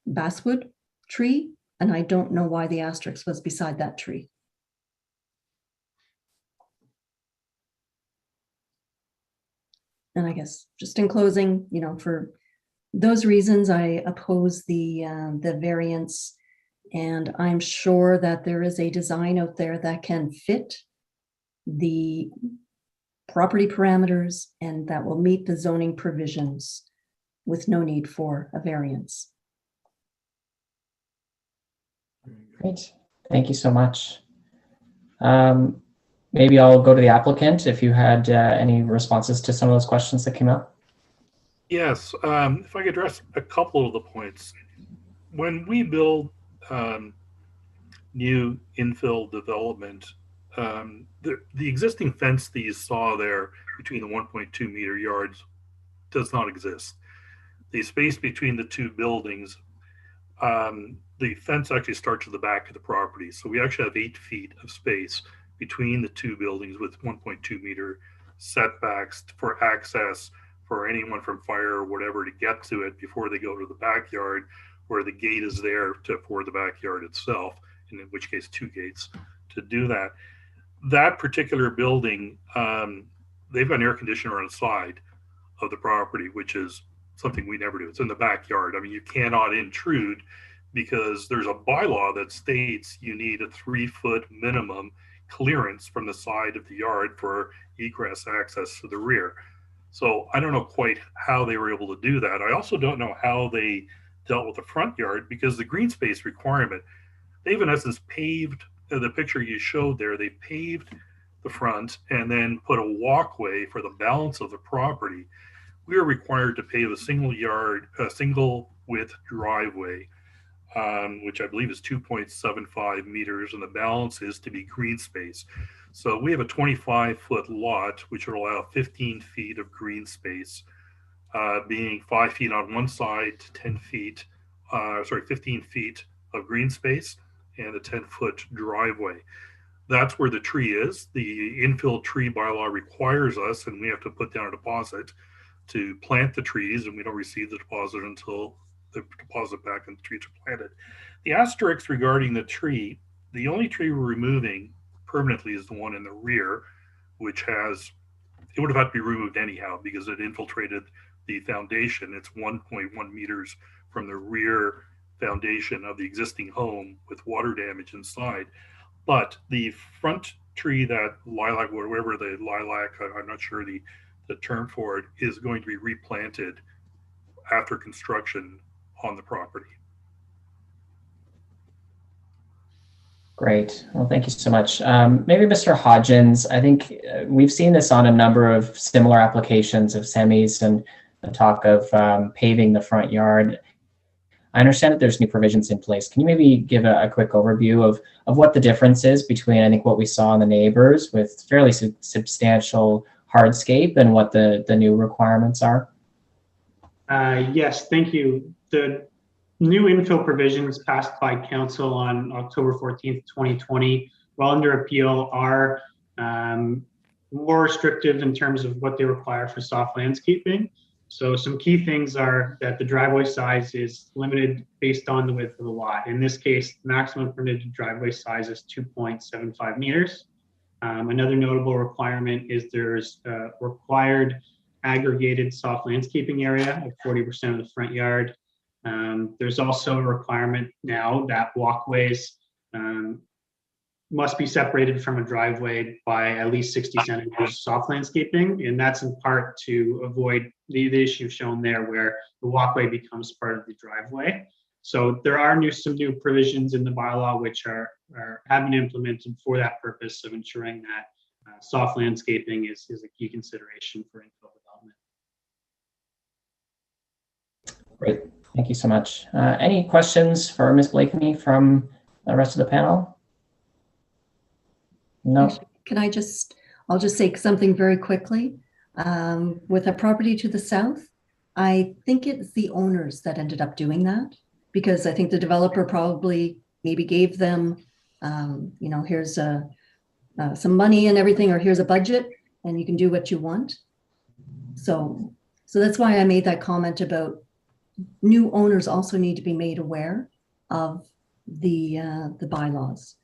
basswood tree. And I don't know why the asterisk was beside that tree. and I guess just in closing, for those reasons, I oppose the variance, and I'm sure that there is a design out there that can fit the property parameters and that will meet the zoning provisions with no need for a variance. Great. Thank you so much. Maybe I'll go to the applicant if you had any responses to some of those questions that came up. Yes, if I could address a couple of the points. When we build new infill development, the existing fence that you saw there between the 1.2 meter yards does not exist. The space between the two buildings, the fence actually starts at the back of the property. So we actually have 8 feet of space between the two buildings with 1.2 meter setbacks for access for anyone from fire or whatever to get to it before they go to the backyard, where the gate is there for the backyard itself, and in which case 2 gates to do that. That particular building, they've got an air conditioner on the side of the property, which is something we never do. It's in the backyard. I mean, you cannot intrude because there's a bylaw that states you need a 3-foot minimum clearance from the side of the yard for egress access to the rear. So I don't know quite how they were able to do that. I also don't know how they dealt with the front yard, because the green space requirement, they've in essence paved the picture you showed there. They paved the front and then put a walkway for the balance of the property. We are required to pave a single width driveway, which I believe is 2.75 meters, and the balance is to be green space. So we have a 25-foot lot, which will allow 15 feet of green space, being 5 feet on one side to 15 feet of green space and a 10-foot driveway. That's where the tree is. The infill tree bylaw requires us, and we have to put down a deposit to plant the trees, and we don't receive the deposit until the deposit back and the trees are planted. The asterisk regarding the tree, the only tree we're removing permanently is the one in the rear, which it would have had to be removed anyhow because it infiltrated the foundation. It's 1.1 meters from the rear foundation of the existing home with water damage inside. But the front tree, that lilac, whatever the lilac, I'm not sure the term for it, is going to be replanted after construction on the property. Great. Well, thank you so much. Maybe Mr. Hodgins, I think we've seen this on a number of similar applications of semis and the talk of paving the front yard. I understand that there's new provisions in place. Can you maybe give a quick overview of what the difference is between, I think, what we saw in the neighbors with fairly substantial hardscape and what the new requirements are? Yes, thank you. The new infill provisions passed by council on October 14th, 2020, while under appeal, are more restrictive in terms of what they require for soft landscaping. So some key things are that the driveway size is limited based on the width of the lot. In this case, maximum permitted driveway size is 2.75 meters. Another notable requirement is there's a required aggregated soft landscaping area of 40% of the front yard. There's also a requirement now that walkways must be separated from a driveway by at least 60 centimeters soft landscaping, and that's in part to avoid the issue shown there where the walkway becomes part of the driveway. So there are some new provisions in the bylaw which have been implemented for that purpose of ensuring that soft landscaping is a key consideration for infill development. Great, thank you so much. Any questions for Ms. Blakeney from the rest of the panel? No. Can I'll just say something very quickly. With a property to the south, I think it's the owners that ended up doing that, because I think the developer probably maybe gave them, here's some money and everything, or here's a budget and you can do what you want. So that's why I made that comment about new owners also need to be made aware of the bylaws.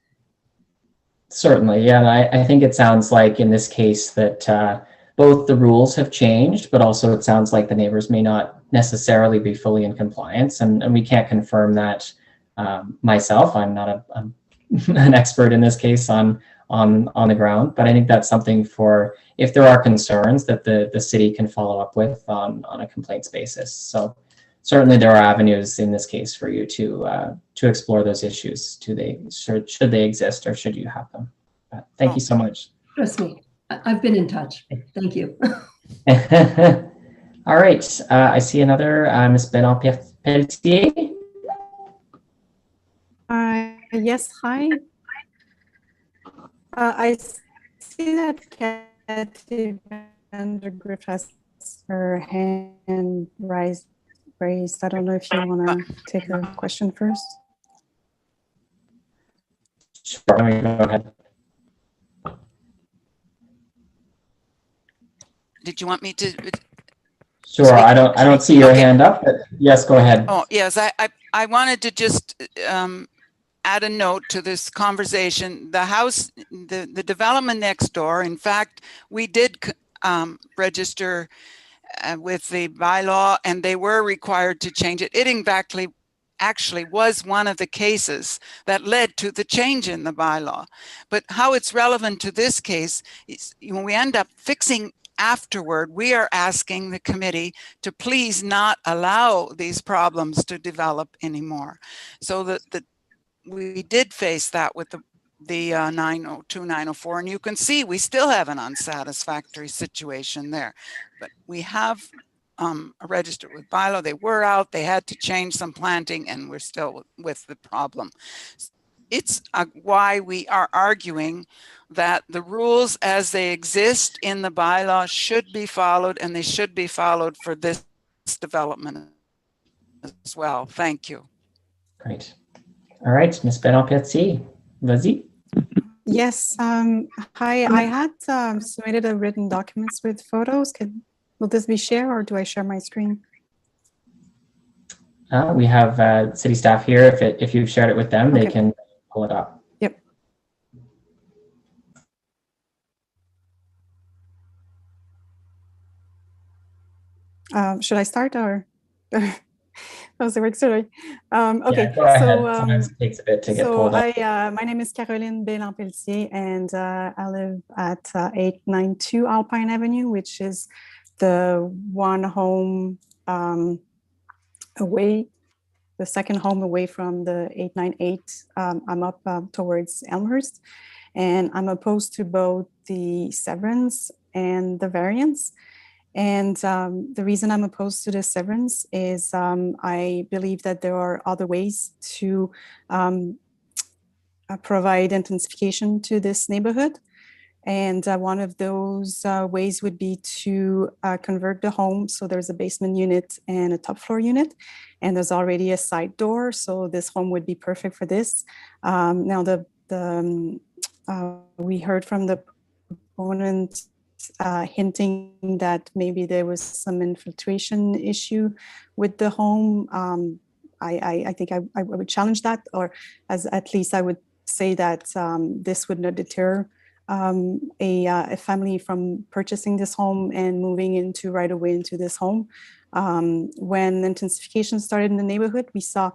Certainly, yeah. I think it sounds like in this case that both the rules have changed, but also it sounds like the neighbors may not necessarily be fully in compliance, and we can't confirm that myself. I'm not an expert in this case on the ground, but I think that's something for, if there are concerns, that the city can follow up with on a complaints basis. So certainly there are avenues in this case for you to explore those issues. Should they exist, or should you have them? But thank you so much. Trust me, I've been in touch. Thank you. All right, I see another Ms. Benon-Pelletier. Yes, hi. I see that Kathy Vandergrift has her hand raised. I don't know if you want to take her question first. Sure, let me go ahead. Did you want me to? Sure, I don't see your hand up, but yes, go ahead. Oh, yes, I wanted to just add a note to this conversation. The house, the development next door, in fact, we did register with the bylaw, and they were required to change it. It actually was one of the cases that led to the change in the bylaw. But how it's relevant to this case is when we end up fixing afterward, we are asking the committee to please not allow these problems to develop anymore. So that we did face that with the 902, 904, and you can see we still have an unsatisfactory situation there. But we have registered with bylaw. They were out, they had to change some planting, and we're still with the problem. It's why we are arguing that the rules as they exist in the bylaw should be followed, and they should be followed for this development as well. Thank you. Great. All right, Ms. Benon-Pelletier, vas-y. Yes, hi. I had submitted a written documents with photos. Will this be shared, or do I share my screen? We have city staff here. If you've shared it with them, Okay. They can pull it up. Yep. Should I start, or? How's it work? Sorry. Okay. Yeah, go ahead. So, Sometimes it takes a bit to get pulled up. my name is Caroline Bélan-Pelletier, and I live at 892 Alpine Avenue, which is the one home away, the second home away from the 898. I'm up towards Elmhurst, and I'm opposed to both the severance and the variance. And the reason I'm opposed to the severance is I believe that there are other ways to provide intensification to this neighborhood. And one of those ways would be to convert the home. So there's a basement unit and a top floor unit, and there's already a side door. So this home would be perfect for this. Now, we heard from the proponent hinting that maybe there was some infiltration issue with the home. I think I would challenge that, or at least I would say that this would not deter a family from purchasing this home and moving into right away into this home. When intensification started in the neighborhood, we saw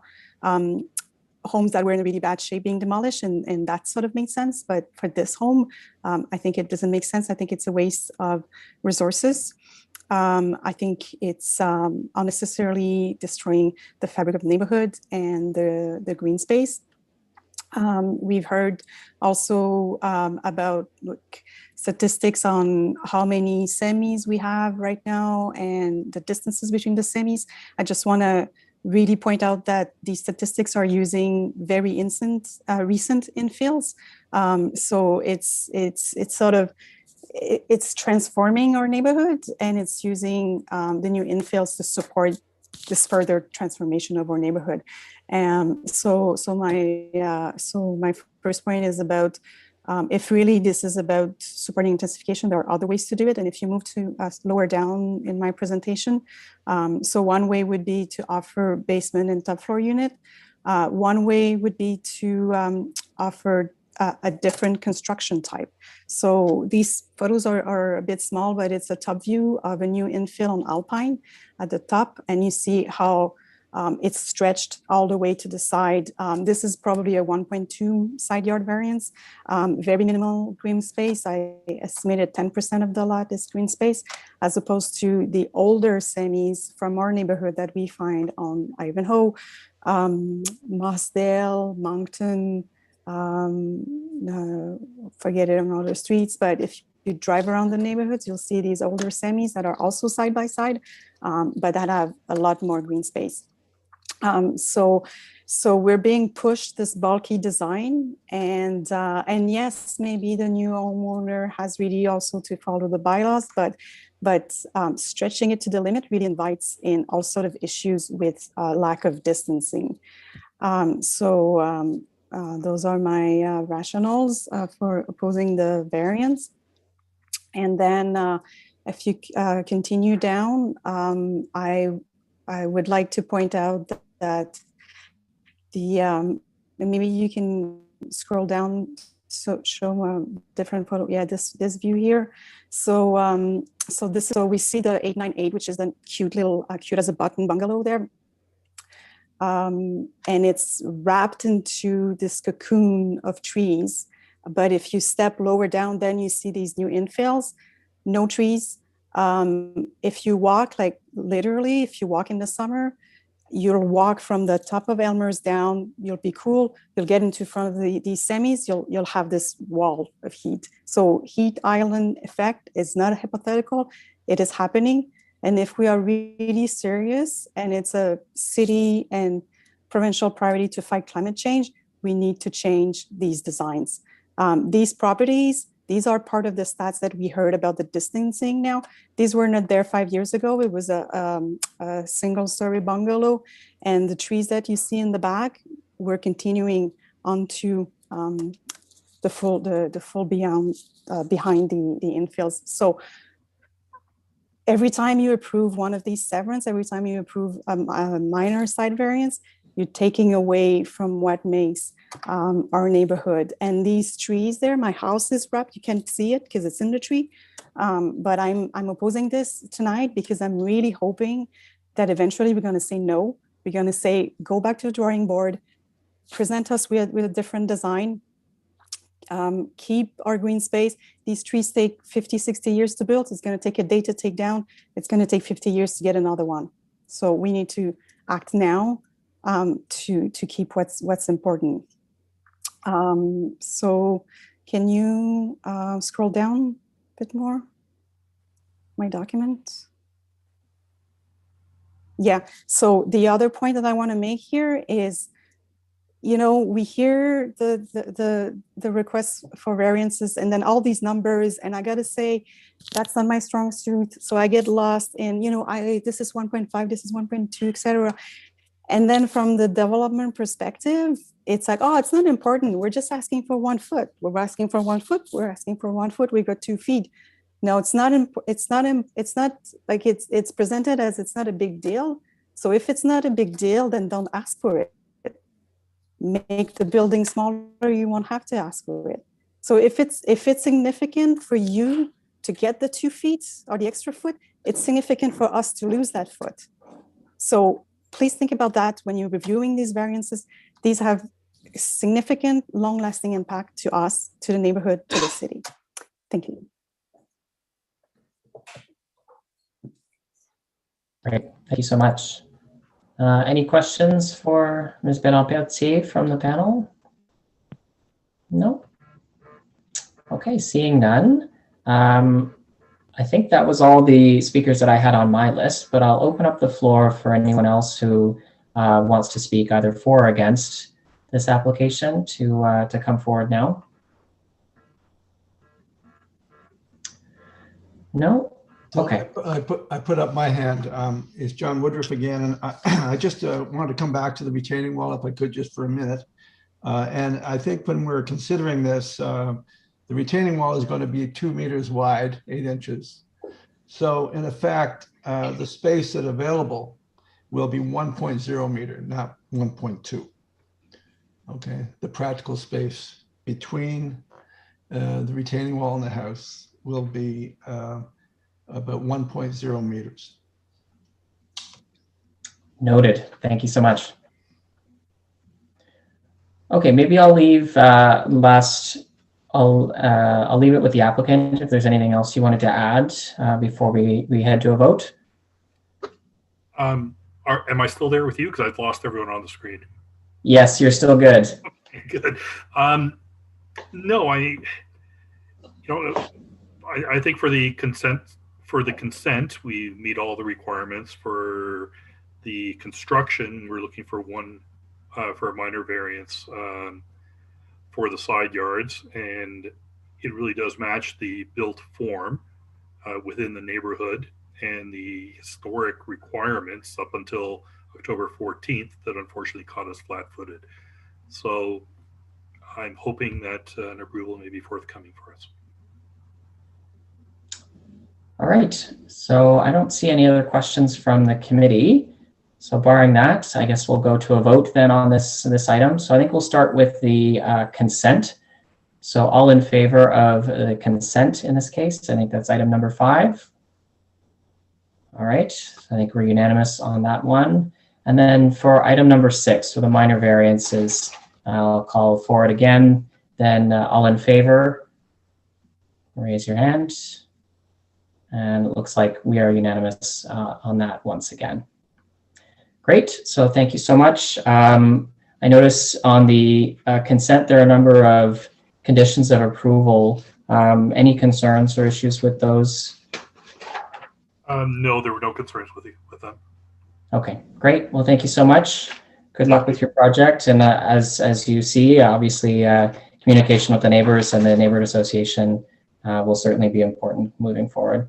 homes that were in really bad shape being demolished, and that sort of made sense. But for this home, I think it doesn't make sense. I think it's a waste of resources. I think it's unnecessarily destroying the fabric of the neighborhood and the green space. We've heard also about statistics on how many semis we have right now and the distances between the semis. I just want to really point out that these statistics are using very recent infills. So it's transforming our neighborhood, and it's using the new infills to support this further transformation of our neighborhood. So my first point is about if really this is about supporting intensification, there are other ways to do it. And if you move to lower down in my presentation, so one way would be to offer basement and top floor unit. One way would be to offer a different construction type. So these photos are a bit small, but it's a top view of a new infill on Alpine at the top, and you see how it's stretched all the way to the side. This is probably a 1.2 side yard variance, very minimal green space. I estimated 10% of the lot is green space, as opposed to the older semis from our neighborhood that we find on Ivanhoe, Mossdale, Moncton, forget it on other streets, but if you drive around the neighborhoods, you'll see these older semis that are also side by side, but that have a lot more green space. So we're being pushed this bulky design, and yes, maybe the new homeowner has really also to follow the bylaws, but stretching it to the limit really invites in all sort of issues with lack of distancing. Those are my rationales for opposing the variance. And then if you continue down, I would like to point out that the maybe you can scroll down, so show a different photo. Yeah, this view here. So so we see the 898, which is the cute little cute as a button bungalow there. And it's wrapped into this cocoon of trees. But if you step lower down, then you see these new infills, no trees. If you walk, like literally, if you walk in the summer, you'll walk from the top of Elmer's down, you'll be cool, you'll get into front of these semis, you'll have this wall of heat. So heat island effect is not a hypothetical, it is happening. And if we are really serious and it's a city and provincial priority to fight climate change, we need to change these designs. These properties, these are part of the stats that we heard about the distancing now. These were not there 5 years ago. It was a single-story bungalow, and the trees that you see in the back were continuing onto the full beyond behind the infills. So every time you approve one of these severance, every time you approve a minor side variance, you're taking away from what makes our neighborhood. And these trees there, my house is wrapped, you can't see it because it's in the tree, but I'm opposing this tonight because I'm really hoping that eventually we're gonna say no. We're gonna say, go back to the drawing board, present us with a different design, keep our green space. These trees take 50, 60 years to build. It's gonna take a day to take down. It's gonna take 50 years to get another one. So we need to act now to keep what's important. So can you scroll down a bit more? My document. Yeah, so the other point that I want to make here is, you know, we hear the requests for variances and then all these numbers, and I gotta say, that's not my strong suit. So I get lost in, you know, this is 1.5, this is 1.2, etc. And then from the development perspective, it's like, oh, it's not important. We're just asking for 1 foot. We're asking for 1 foot. We're asking for 1 foot. We got 2 feet. No, it's not like it's presented as it's not a big deal. So if it's not a big deal, then don't ask for it. Make the building smaller, you won't have to ask for it. So if it's significant for you to get the 2 feet or the extra foot, it's significant for us to lose that foot. So please think about that when you're reviewing these variances. These have significant, long-lasting impact to us, to the neighborhood, to the city. Thank you. Great, thank you so much. Any questions for Ms. Benoit-Pelletier from the panel? No? Okay, seeing none. I think that was all the speakers that I had on my list, but I'll open up the floor for anyone else who wants to speak either for or against this application to come forward now. No? Okay. I put up my hand. It's John Woodruff again, and I just wanted to come back to the retaining wall if I could just for a minute. And I think when we're considering this, the retaining wall is going to be 2 meters wide, 8 inches. So in effect, the space that's available will be 1.0 meter, not 1.2. Okay, the practical space between the retaining wall and the house will be about 1.0 meters. Noted. Thank you so much. Okay, maybe I'll leave I'll leave it with the applicant if there's anything else you wanted to add before we head to a vote. Am I still there with you? Because I've lost everyone on the screen. Yes, you're still good. Okay, good. No, I think for the consent, we meet all the requirements. For the construction, we're looking for for a minor variance for the side yards, and it really does match the built form within the neighborhood and the historic requirements up until October 14th that unfortunately caught us flat-footed. So I'm hoping that an approval may be forthcoming for us. All right, so I don't see any other questions from the committee. So barring that, I guess we'll go to a vote then on this item. So I think we'll start with the consent. So all in favor of the consent in this case, I think that's item number 5. All right, I think we're unanimous on that one. And then for item number 6, for the minor variances, I'll call for it again. Then all in favor, raise your hand. And it looks like we are unanimous on that once again. Great, so thank you so much. I notice on the consent, there are a number of conditions of approval. Any concerns or issues with those? No, there were no concerns with them. Okay, great. Well, thank you so much. Good luck with your project. And as you see, obviously, communication with the neighbors and the neighborhood association will certainly be important moving forward.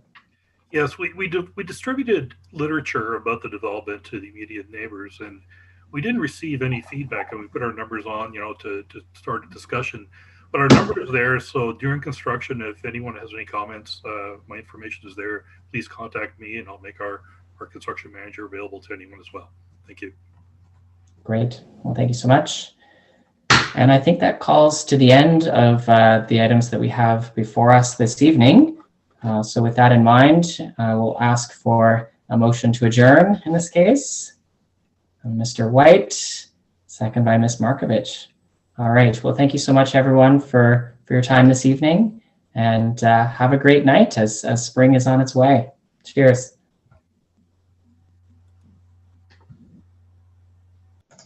Yes, we distributed literature about the development to the immediate neighbors, and we didn't receive any feedback. And we put our numbers on, to start a discussion. But our number is there, so during construction, if anyone has any comments, my information is there. Please contact me, and I'll make our construction manager available to anyone as well. Thank you. Great. Well, thank you so much. And I think that calls to the end of the items that we have before us this evening. So with that in mind, I will ask for a motion to adjourn in this case. Mr. White, second by Ms. Markovich. All right. Well, thank you so much, everyone, for your time this evening, and have a great night as spring is on its way. Cheers.